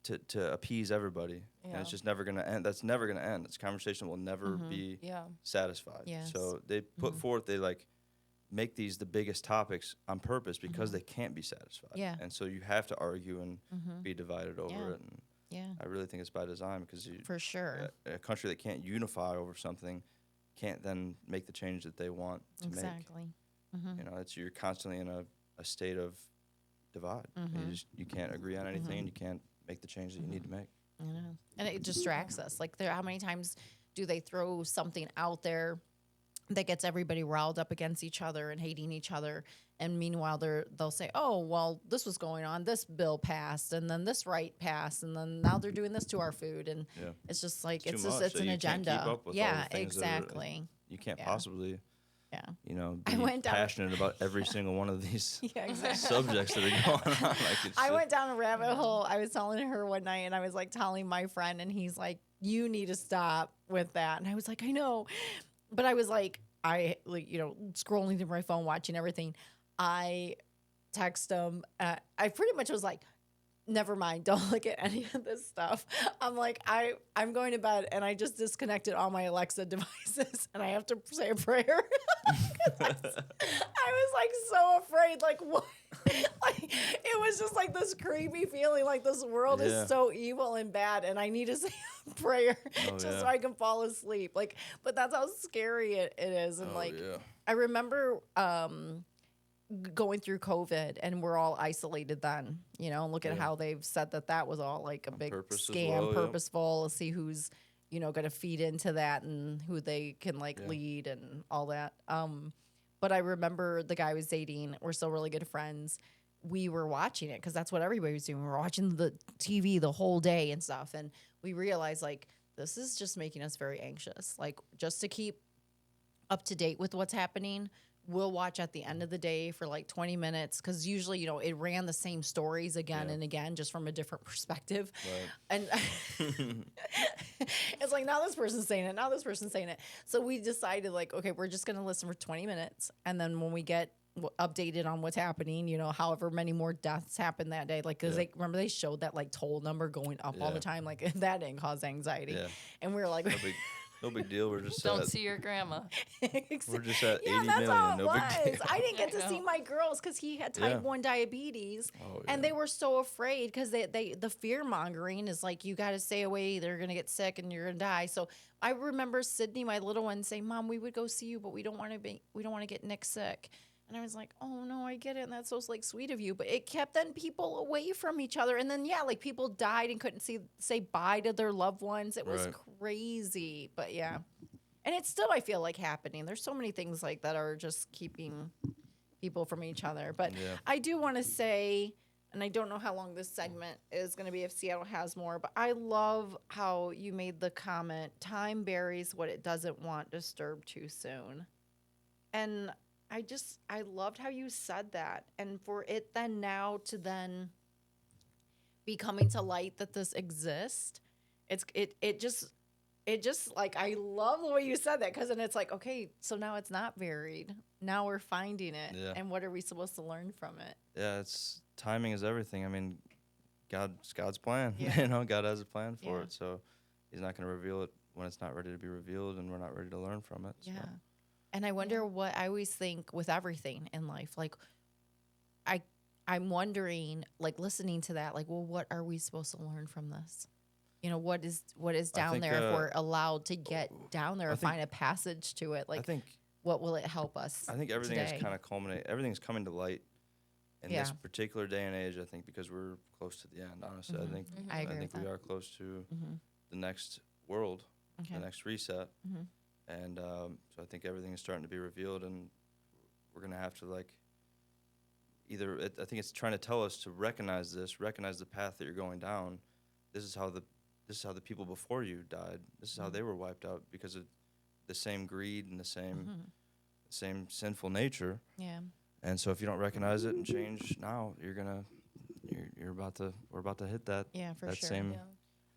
to appease everybody. And it's just never gonna end. That's never gonna end. This conversation will never be satisfied. Yes. So they put forth, they like make these the biggest topics on purpose because they can't be satisfied. Yeah. And so you have to argue and be divided over it. And Yeah. I really think it's by design because For sure. a country that can't unify over something can't then make the change that they want to make. Exactly. You know, you're constantly in a state of divide. You can't agree on anything, and you can't make the change that you need to make. I know. And it distracts us. Like, how many times do they throw something out there that gets everybody riled up against each other and hating each other? And meanwhile, they'll say, "Oh, well, this was going on. This bill passed, and then this right passed, and then now they're doing this to our food." And it's just like It's too much. it's So an you can't agenda. keep up with all Yeah, the things that are- exactly. You can't Yeah. possibly, Yeah. you know, I be went down- passionate about every single one of these Yeah, exactly. subjects that are going on. Like I went down a rabbit hole. I was telling her one night, and I was like telling my friend, and he's like, "You need to stop with that." And I was like, "I know," but I was like, scrolling through my phone, watching everything. I text him. I pretty much was like, "Never mind, don't look at any of this stuff." I'm like, I'm going to bed, and I just disconnected all my Alexa devices, and I have to say a prayer. I was like so afraid, like what? Like it was just like this creepy feeling, like this world is so evil and bad, and I need to say a prayer so I can fall asleep. Like, but that's how scary it is, and I remember going through COVID, and we're all isolated then, and look at how they've said that was all like a big scam, purposeful, see who's, going to feed into that and who they can lead and all that. But I remember the guy I was dating, we're still really good friends. We were watching it because that's what everybody was doing. We were watching the TV the whole day and stuff. And we realized this is just making us very anxious. Like, just to keep up to date with what's happening, we'll watch at the end of the day for 20 minutes because usually, it ran the same stories again and again, just from a different perspective. Right. And it's like, now this person's saying it, now this person's saying it. So we decided okay, we're just going to listen for 20 minutes. And then when we get updated on what's happening, however many more deaths happened that day, because they showed that toll number going up all the time, that didn't cause anxiety. Yeah. And we were like... No big deal. We're just don't see your grandma. We're just at 80 that's million. How it no was. big deal. I didn't get to see my girls because he had type 1 diabetes, and they were so afraid because the fear mongering is you got to stay away. They're gonna get sick and you're gonna die. So I remember Sydney, my little one, saying, "Mom, we would go see you, but we don't want to get Nick sick." And I was like, "Oh no, I get it, and that's so sweet of you." But it kept then people away from each other, and then people died and couldn't say bye to their loved ones. It was crazy, but and it's still, I feel happening. There's so many things that are just keeping people from each other. But I do want to say, and I don't know how long this segment is going to be if Seattle has more, but I love how you made the comment, "Time buries what it doesn't want disturbed too soon," and I loved how you said that. And for it then now to then be coming to light that this exists, it just I love the way you said that, because then it's okay, so now it's not buried. Now we're finding it. Yeah. And what are we supposed to learn from it? Yeah, timing is everything. I mean, it's God's plan. Yeah. God has a plan for it. So he's not going to reveal it when it's not ready to be revealed, and we're not ready to learn from it. Yeah. So. And I wonder what I always think with everything in life, I'm wondering, listening to that, well, what are we supposed to learn from this? What is down there if we're allowed to get down there or find a passage to it? What will it help us? I think everything today? is kind of culminating. Everything's coming to light in this particular day and age. I think because we're close to the end. Honestly, I think we are close to the next world, the next reset. And so I think everything is starting to be revealed, and we're going to have to I think it's trying to tell us to recognize the path that you're going down. This is how the people before you died. This is how they were wiped out because of the same greed and the Mm-hmm. same sinful nature. Yeah. And so if you don't recognize it and change now, we're about to hit that Yeah, for that sure. same Yeah.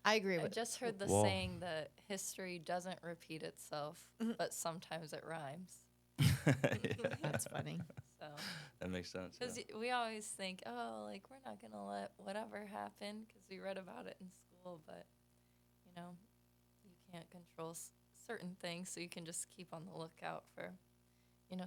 I agree I with. just heard the Wall. saying that history doesn't repeat itself, Mhm. but sometimes it rhymes. Yeah, That's funny. So, that makes sense. because Yeah. we always think, oh, like we're not gonna let whatever happen because we read about it in school, but you know, you can't control certain things, so you can just keep on the lookout for,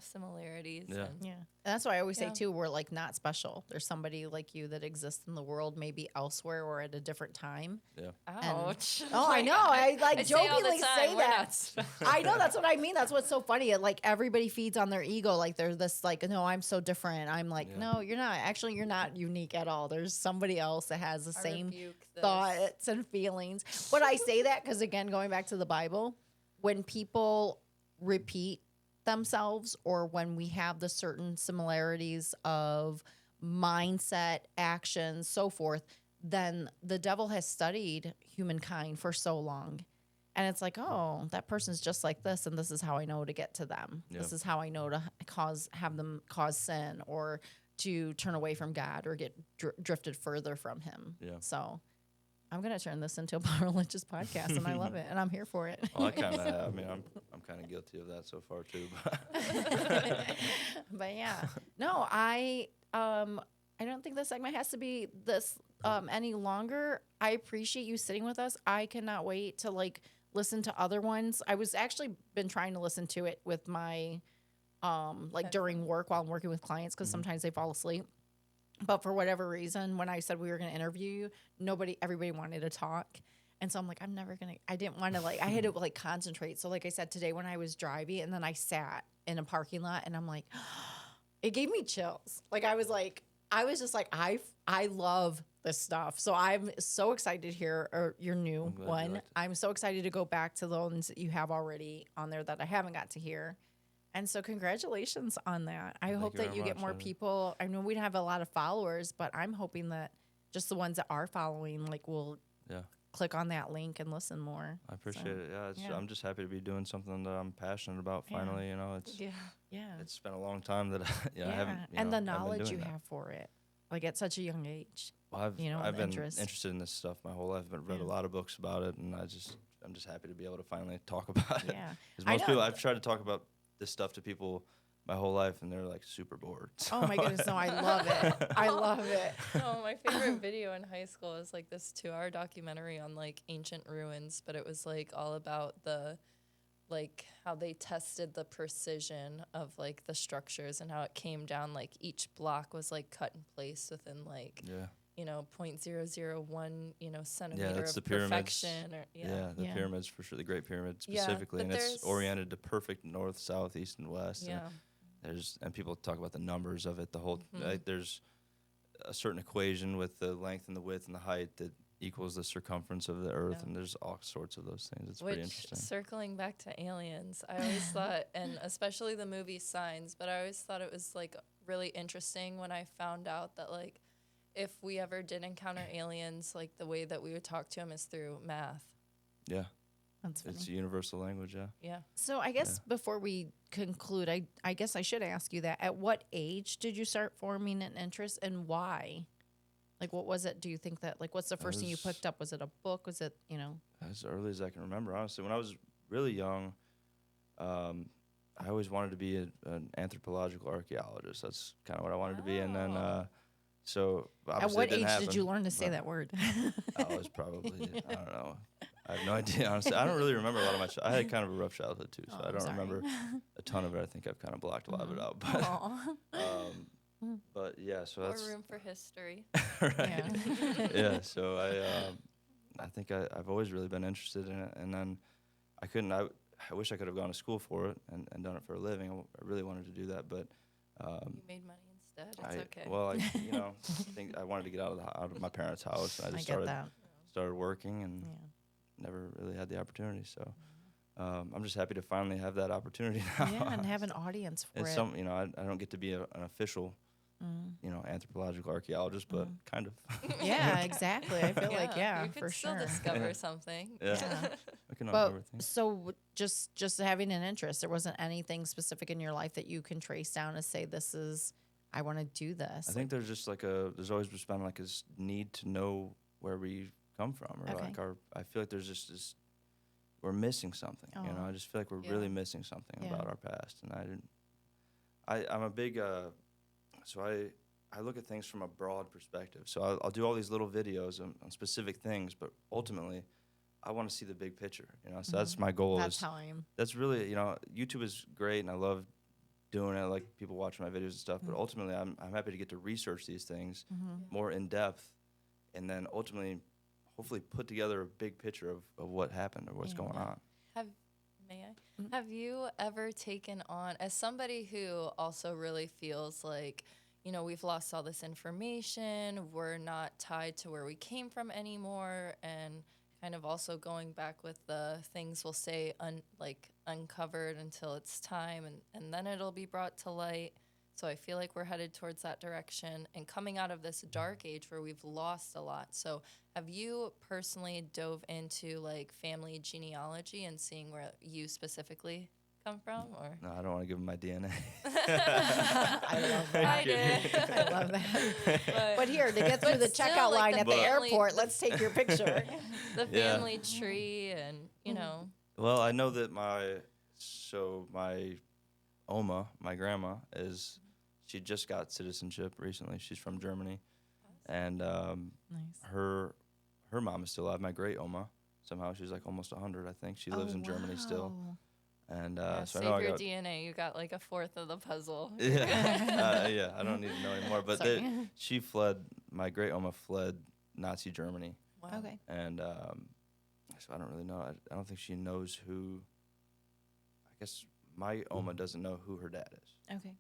similarities. Yeah. And Yeah. And that's why I always say Yeah. too, we're like not special. There's somebody like you that exists in the world, maybe elsewhere or at a different time. Yeah. ouch. Oh, I know. I like say all the jokingly time, say we're that. not special. I know, that's what I mean. That's what's so funny. Like everybody feeds on their ego. Like they're this like, no, I'm so different. I'm like, Yeah. no, you're not. Actually, you're not unique at all. There's somebody else that has the I same rebuke this. thoughts and feelings. But I say that because again, going back to the Bible, when people repeat themselves or when we have the certain similarities of mindset, actions, so forth, then the devil has studied humankind for so long. And it's like, oh, that person's just like this, and this is how I know to get to them. Yeah. This is how I know to have them cause sin or to turn away from God or get drifted further from Him. Yeah. So I'm gonna turn this into a religious podcast, and I love it, and I'm here for it. Well, I kind of. I mean, I'm kind of guilty of that so far too. But yeah, no, I don't think this segment has to be this any longer. I appreciate you sitting with us. I cannot wait to like listen to other ones. I was actually been trying to listen to it with my like during work while I'm working with clients because sometimes they fall asleep. But for whatever reason, when I said we were going to interview you, everybody wanted to talk. And so I'm like, I didn't want to I had to like concentrate. So like I said, today when I was driving and then I sat in a parking lot and I'm like, it gave me chills. I was just like, I love this stuff. So I'm so excited to hear your new I'm glad you one. liked it. I'm so excited to go back to the ones that you have already on there that I haven't got to hear. And so congratulations on that. I hope you that very you get much. more people. I know we don't have a lot of followers, but I'm hoping that just the ones that are following will Yeah. click on that link and listen more. I appreciate So, it. Yeah, yeah. I'm just happy to be doing something that I'm passionate about. Yeah. Finally, Yeah. Yeah. it's been a long time that I Yeah. haven't. And the haven't been knowledge doing you that. have for it, at such a young age. Well, and I've been interest. interested in this stuff my whole life. I've read Yeah. a lot of books about it, and I'm just happy to be able to finally talk about it. Yeah. 'Cause I most know. people, I've tried to talk about this stuff to people my whole life, and they're like super bored. Oh my goodness, no, I love it. I love it. No, my favorite video in high school was like this 2-hour documentary on like ancient ruins, but it was like all about how they tested the precision of like the structures and how it came down, like each block was like cut in place within like Yeah. 0.001 centimeter that's of the pyramids. perfection or The Yeah. pyramids for sure, the Great Pyramid Yeah, specifically, but and it's there's- oriented to perfect north, south, east, and west. yeah. And people talk about the numbers of it. The whole Mhm. there's a certain equation with the length and the width and the height that equals the circumference of the Earth, Yeah. and there's all sorts of those things. It's pretty Which, interesting. circling back to aliens, I always thought, and especially the movie Signs, but I always thought it was like really interesting when I found out that like if we ever did encounter aliens, like the way that we would talk to them is through math. Yeah, That's funny. it's a universal language. Yeah. Yeah. So I guess before we conclude, I guess I should ask you that. At what age did you start forming an interest and why? What was it? Do you think that, what's the first thing you was- picked up? Was it a book? Was it, As early as I can remember, honestly, when I was really young, I always wanted to be an anthropological archaeologist. That's kind of what I wanted to be, and then Oh. so at obviously what it didn't age did happen, you learn to say but that word? I was probably I don't know. I have no idea, honestly. I don't really remember a lot of my. I had kind of a rough childhood too, so Oh, I I'm don't sorry. remember a ton of it. I think I've kind of blocked a lot of it out, but Aw. but yeah. So More that's room for history. right. Yeah. Yeah. So I think I've always really been interested in it, and then I couldn't. I wish I could have gone to school for it and done it for a living. I really wanted to do that, but You made money instead. It's okay. well, I think I wanted to get out of my parents' house. And I I just get that. started working and Yeah. never really had the opportunity. So I'm just happy to finally have that opportunity now. Yeah, and have an audience for It's it. some, I don't get to be an official anthropological archaeologist, but kind of. Yeah, exactly. I feel like, you could for still sure. discover something. Yeah. Yeah. I can But uncover things. so just having an interest, there wasn't anything specific in your life that you can trace down to say I want to do this. I think there's just there's always just been like this need to know where we come from, or Okay. I feel like there's just this, we're missing something. Aw. I just feel like we're Yeah. really missing something Yeah. about our past, and I'm a big, so I look at things from a broad perspective. So I'll do all these little videos on specific things, but ultimately, I want to see the big picture. So that's my goal. That's how I am. That's really, YouTube is great, and I love doing it. I like people watching my videos and stuff, but ultimately, I'm happy to get to research these things more in depth, and then ultimately, hopefully, put together a big picture of what happened or what's Yeah. going on. May I? Have you ever taken on, as somebody who also really feels like, we've lost all this information, we're not tied to where we came from anymore, and kind of also going back with the things will stay uncovered until it's time, and then it'll be brought to light. So I feel like we're headed towards that direction and coming out of this dark age where we've lost a lot. So have you personally dove into like family genealogy and seeing where you specifically come from? Or No, I don't want to give them my DNA. I love that. I did. I love that. But here, to get through But the still, checkout like, line the at the family- airport, let's take your picture. the Yeah. family tree and, Well, I know that my Oma, my grandma, she just got citizenship recently. She's from Germany, and Nice. her mom is still alive. My great Oma, somehow she's like almost 100, I think. She lives in Germany still, Wow. and yeah, so I save know I your got. DNA. You got like a fourth of the puzzle. Yeah, I don't need to know anymore. But Sorry. she fled. My great Oma fled Nazi Germany, Wow. Okay. and so I don't really know. I don't think she knows who. I guess my Oma doesn't know who her dad is. Okay.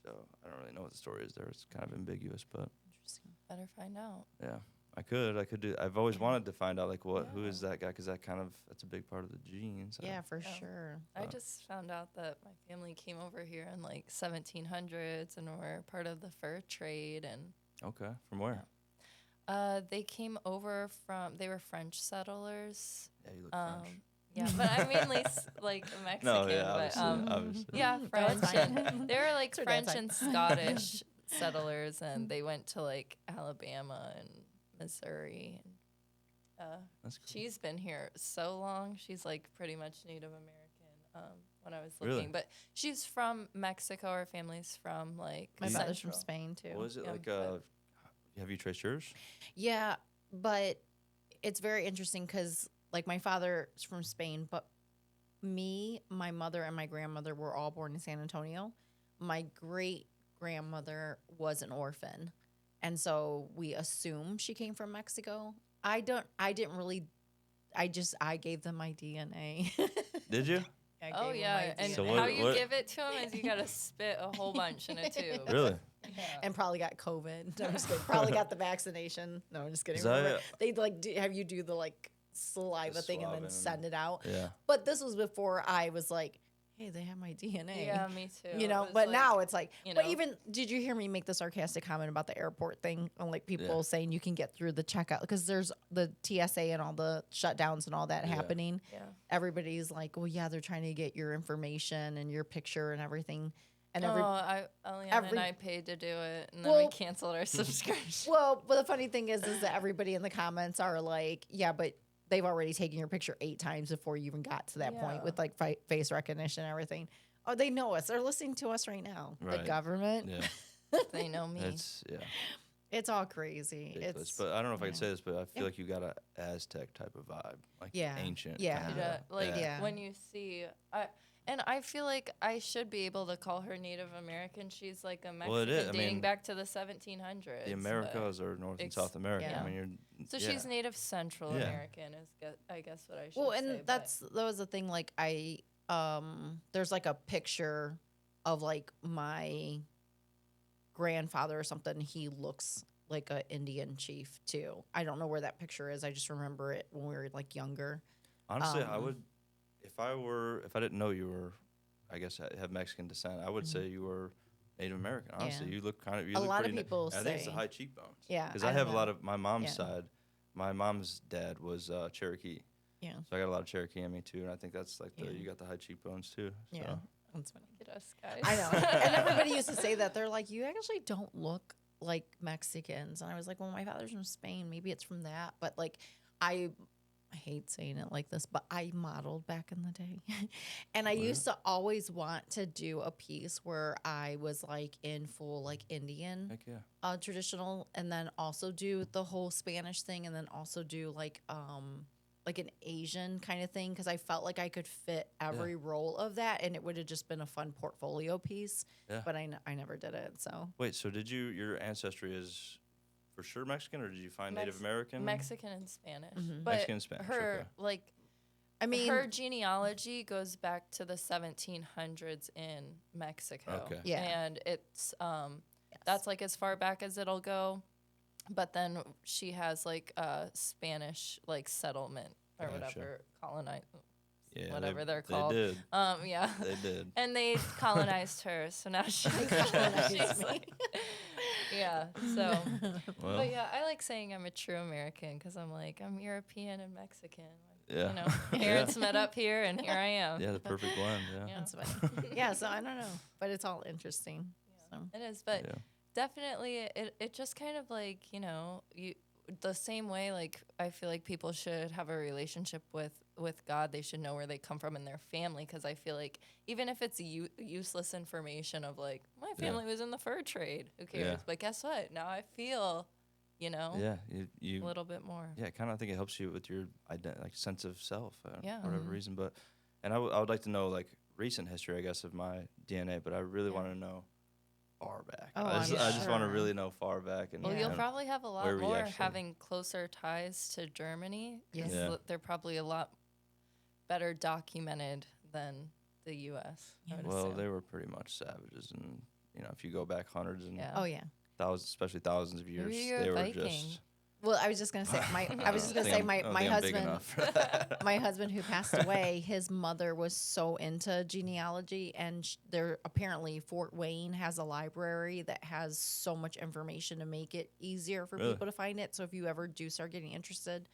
So I don't really know what the story is there. It's kind of ambiguous, but Interesting. Better find out. yeah, I could do. I've always wanted to find out like who is Yeah. that guy, because that's a big part of the genes. Yeah, for Yeah. sure. I just found out that my family came over here in like 1700s and were part of the fur trade. And Okay, from where? they came over they were French settlers. Yeah, you look French. Yeah, but I mainly like Mexican. No, yeah, but, obviously. yeah, No, French. it's fine. They were like It's her dad's French side. and Scottish settlers, and they went to like Alabama and Missouri. And, That's cool. she's been here so long. She's like pretty much Native American. When I was Really? looking, but she's from Mexico. Her family's from like My brother's from Central. Spain too. What is it Yeah, like? but- Have you traced yours? Yeah, but it's very interesting because like my father is from Spain, but me, my mother, and my grandmother were all born in San Antonio. My great grandmother was an orphan, and so we assume she came from Mexico. I didn't really. I gave them my DNA. Did you? I Oh gave them yeah, my and So DNA. how what- you what- give it to them is you gotta spit a whole bunch in a tube. Really? Yeah. And probably got COVID. No, I'm just kidding. Probably got the vaccination. No, I'm just kidding. Is that Remember, it? they'd like have you do the like saliva The thing and then swabbing. send it out. Yeah. But this was before I was like, hey, they have my DNA. Yeah, me too. You It know, was but like, now it's like, you but know. even, did you hear me make the sarcastic comment about the airport thing? And like people Yeah. saying you can get through the checkout because there's the TSA and all the shutdowns and all that Yeah. happening. Yeah. Everybody's like, well, yeah, they're trying to get your information and your picture and everything. And Eliana every- and I paid to do it, and then we Well- canceled our subscription. well, but the funny thing is that everybody in the comments are like, yeah, but they've already taken your picture 8 times before you even got to that point Yeah. with like face recognition and everything. Oh, they know us. They're listening to us right now. The Right. government. Yeah. They know me. It's all crazy. Ridiculous. It's But I don't know if I can yeah. say this, but I feel Yeah. like you got a Aztec type of vibe, like Yeah. ancient. Yeah. kinda. Yeah, like Yeah. when you see, I feel like I should be able to call her Native American. She's like a Mexican Well, it is. I dating mean, back to the 1700s. The but- Americas are North and ex- South America. yeah. I mean, So yeah. she's Native Central Yeah. American, I guess what I should well, say. and but- that was the thing. Like there's like a picture of like my grandfather or something. He looks like a Indian chief too. I don't know where that picture is. I just remember it when we were like younger. Honestly, I um, would, if I didn't know you were, I guess, have Mexican descent, I would say you were Native American. Honestly, Yeah. you look kind of. You A look lot of pretty people I think it's the say. high cheekbones. Yeah, Because I I have a don't lot know. of my mom's Yeah. side. My mom's dad was Cherokee, Yeah. so I got a lot of Cherokee in me too, and I think that's like Yeah. you got the high cheekbones too. So. Yeah. That's funny. Look at us, guys. I know. And everybody used to say that. They're like, you actually don't look like Mexicans. And I was like, well, my father's from Spain. Maybe it's from that. But like, I hate saying it like this, but I modeled back in the day. And I used to always want to do a piece where I was like in full like Indian Heck yeah. traditional, and then also do the whole Spanish thing, and then also do like an Asian kind of thing, because I felt like I could fit every role of that, and it would have just been a fun portfolio piece. Yeah. But I never did it. So Wait, so your ancestry is for sure Mexican, or did you find Native American? Mexican and Spanish. Mhm. But Mexican and Spanish, her okay. like I mean, her genealogy goes back to the 1700s in Mexico. Okay. Yeah. And it's that's like as far back as it'll go. But then she has like a Spanish like settlement or Gotcha. whatever, colonize Yeah, whatever they're called. They did. Yeah. They did. And they colonized her, so now she's like, yeah. So, Well, but yeah, I like saying I'm a true American because I'm like I'm European and Mexican. yeah. You know, parents met up here, and here I am. Yeah, the perfect blend. Yeah. Yeah. that's funny. Yeah, so I don't know, but it's all interesting. So It is, but Yeah. definitely it just kind of like, you know, you the same way like I feel like people should have a relationship with God. They should know where they come from in their family, because I feel like even if it's useless information of like my family was in the fur trade, who cares? Yeah. But guess what? Now I feel, you know, Yeah. a You little bit more. Yeah, kind of. I think it helps you with your like sense of self, Yeah. for whatever reason. But, and I would like to know like recent history, I guess, of my DNA. But I really Yeah. want to know far back. Oh, I just I'm want to sure. really know far back. And Well, you'll and probably have a lot where we more actually- having closer ties to Germany. 'Cause Yes. Yeah. they're probably a lot better documented than the U.S. I would well, assume. they were pretty much savages, and if you go back hundreds and Yeah. oh yeah. thousands, especially thousands of years, Maybe you're they a were Viking. just. Well, I was just gonna say I was just gonna say my husband. My husband who passed away, his mother was so into genealogy, and there apparently Fort Wayne has a library that has so much information to make it easier for Really? people to find it. So if you ever do start getting interested,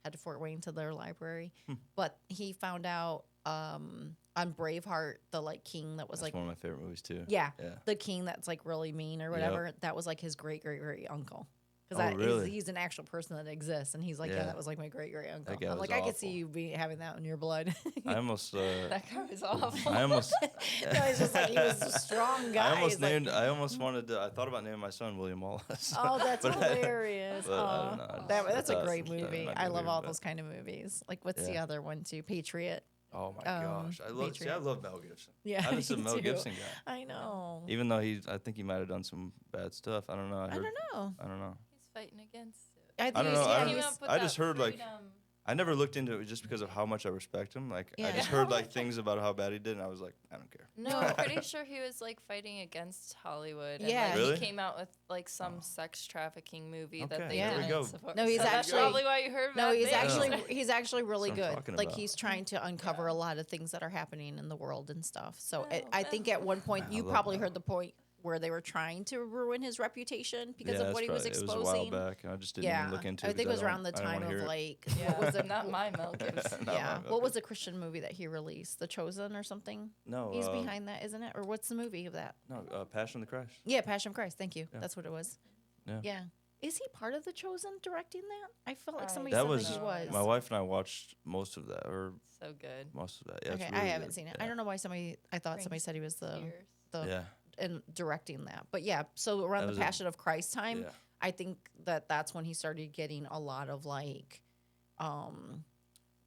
head to Fort Wayne to their library. But he found out on Braveheart, the like king that was That's like one of my favorite movies too. yeah, Yeah. the king that's like really mean or whatever. That was like his great Oh, uncle. really? He's an actual person that exists, and he's like, yeah, Yeah. that was like my great uncle. That guy I'm was like, I could see awful. you be having that in your blood. I almost. That guy was awful. I almost. No, it's just like he was a strong guy. I almost He's like, named. I almost wanted to. I thought about naming my son William Wallace. oh, that's but I- hilarious. but I Aw. don't know, I just- That's a that's- great that movie. might be I love weird, all but- those kind of movies. Like, what's the Yeah. other one too? Patriot. Oh my gosh, I love. See, I Patriot. love Mel Gibson. Yeah, I'm just a me Mel too. Gibson guy. I know. Even though I think he might have done some bad stuff. I don't know. I don't know. I don't know. He's fighting against it. I think I don't he's- know, yeah, I don't- Came he's- up with I that just heard, like, freedom. I never looked into it just because of how much I respect him. Like I Yeah. just heard like things about how bad he did, and I was like, I don't care. No, I'm pretty sure he was like fighting against Hollywood. And, Yeah. like, Really? he came out with like some sex trafficking movie that Okay, they there we didn't go. support. No, he's So that's actually- probably why you heard about No, he's it. actually really That's what I'm good. talking Like about. he's trying to uncover a lot of things that are happening in the world and stuff. So Oh, I think at one point I you love probably that. heard the point where they were trying to ruin his reputation because Yeah, of that's what he was probably- exposing. It was a while back, and I just didn't Yeah, even look into I it. think it 'cause was around the I didn't time wanna of hear it. like Yeah, what was it? not my Mel Gibson. Not yeah, my Mel what was the Gibson. Christian movie that he released? The Chosen or something? No, He's behind that, isn't it? Or what's the movie of that? No, Passion of the Christ. Yeah, Passion of Christ. Thank you. Yeah. That's what it was. Yeah. Yeah. Is he part of the Chosen directing that? I felt like I somebody That said was that he was. my wife and I watched most of that, or So good. most of that. Yeah, it's Okay, really I haven't good. seen it. Yeah. I don't know why I thought somebody Brings said he was the Tears. Yeah, in directing that. But yeah, so around That the was a- Passion of Christ time, yeah. I think that's when he started getting a lot of like,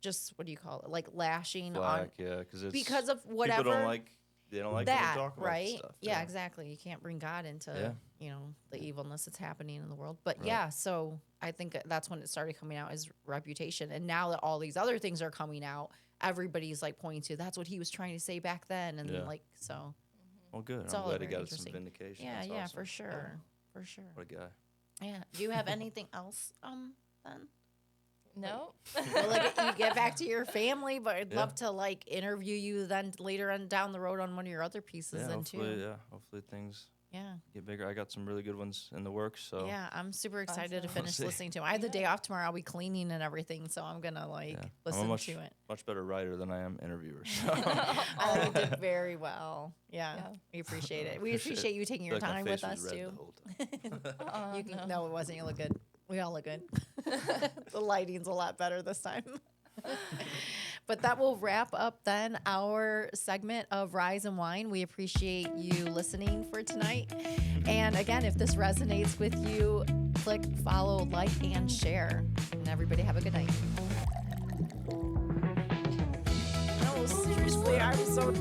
just what do you call it? Like lashing on Black, yeah, because of whatever people don't like. They don't like that, when we talk about right? stuff. Yeah, exactly. You can't bring God into Yeah. the evilness that's happening in the world. But Right. yeah, so I think that's when it started coming out as reputation. And now that all these other things are coming out, everybody's like pointing to that's what he was trying to say back then, and Yeah. like so. Well, good. It's I'm all glad he very got some interesting. vindication. Yeah, That's yeah, awesome. for sure, for sure. What a guy. Yeah. Do you have anything else? Then No. Well, like you get back to your family, but I'd Yeah. love to like interview you then later on down the road on one of your other pieces then hopefully, too. hopefully things Yeah. get bigger. I got some really good ones in the works. So Yeah, I'm super excited to Awesome. finish See. listening to him. I have the day off tomorrow. I'll be cleaning and everything, so I'm gonna like yeah. I'm listen a much, to it. much better writer than I am interviewer. So I think you did very well. Yeah, Yeah. we appreciate it. We Appreciate appreciate you taking I your feel like time my with face us was red too. the whole time. You can, no. no, it wasn't. You look good. We all look good. The lighting's a lot better this time. But that will wrap up then our segment of Rise and Wine. We appreciate you listening for tonight. And again, if this resonates with you, click follow, like, and share. And everybody have a good night. No, seriously, I'm so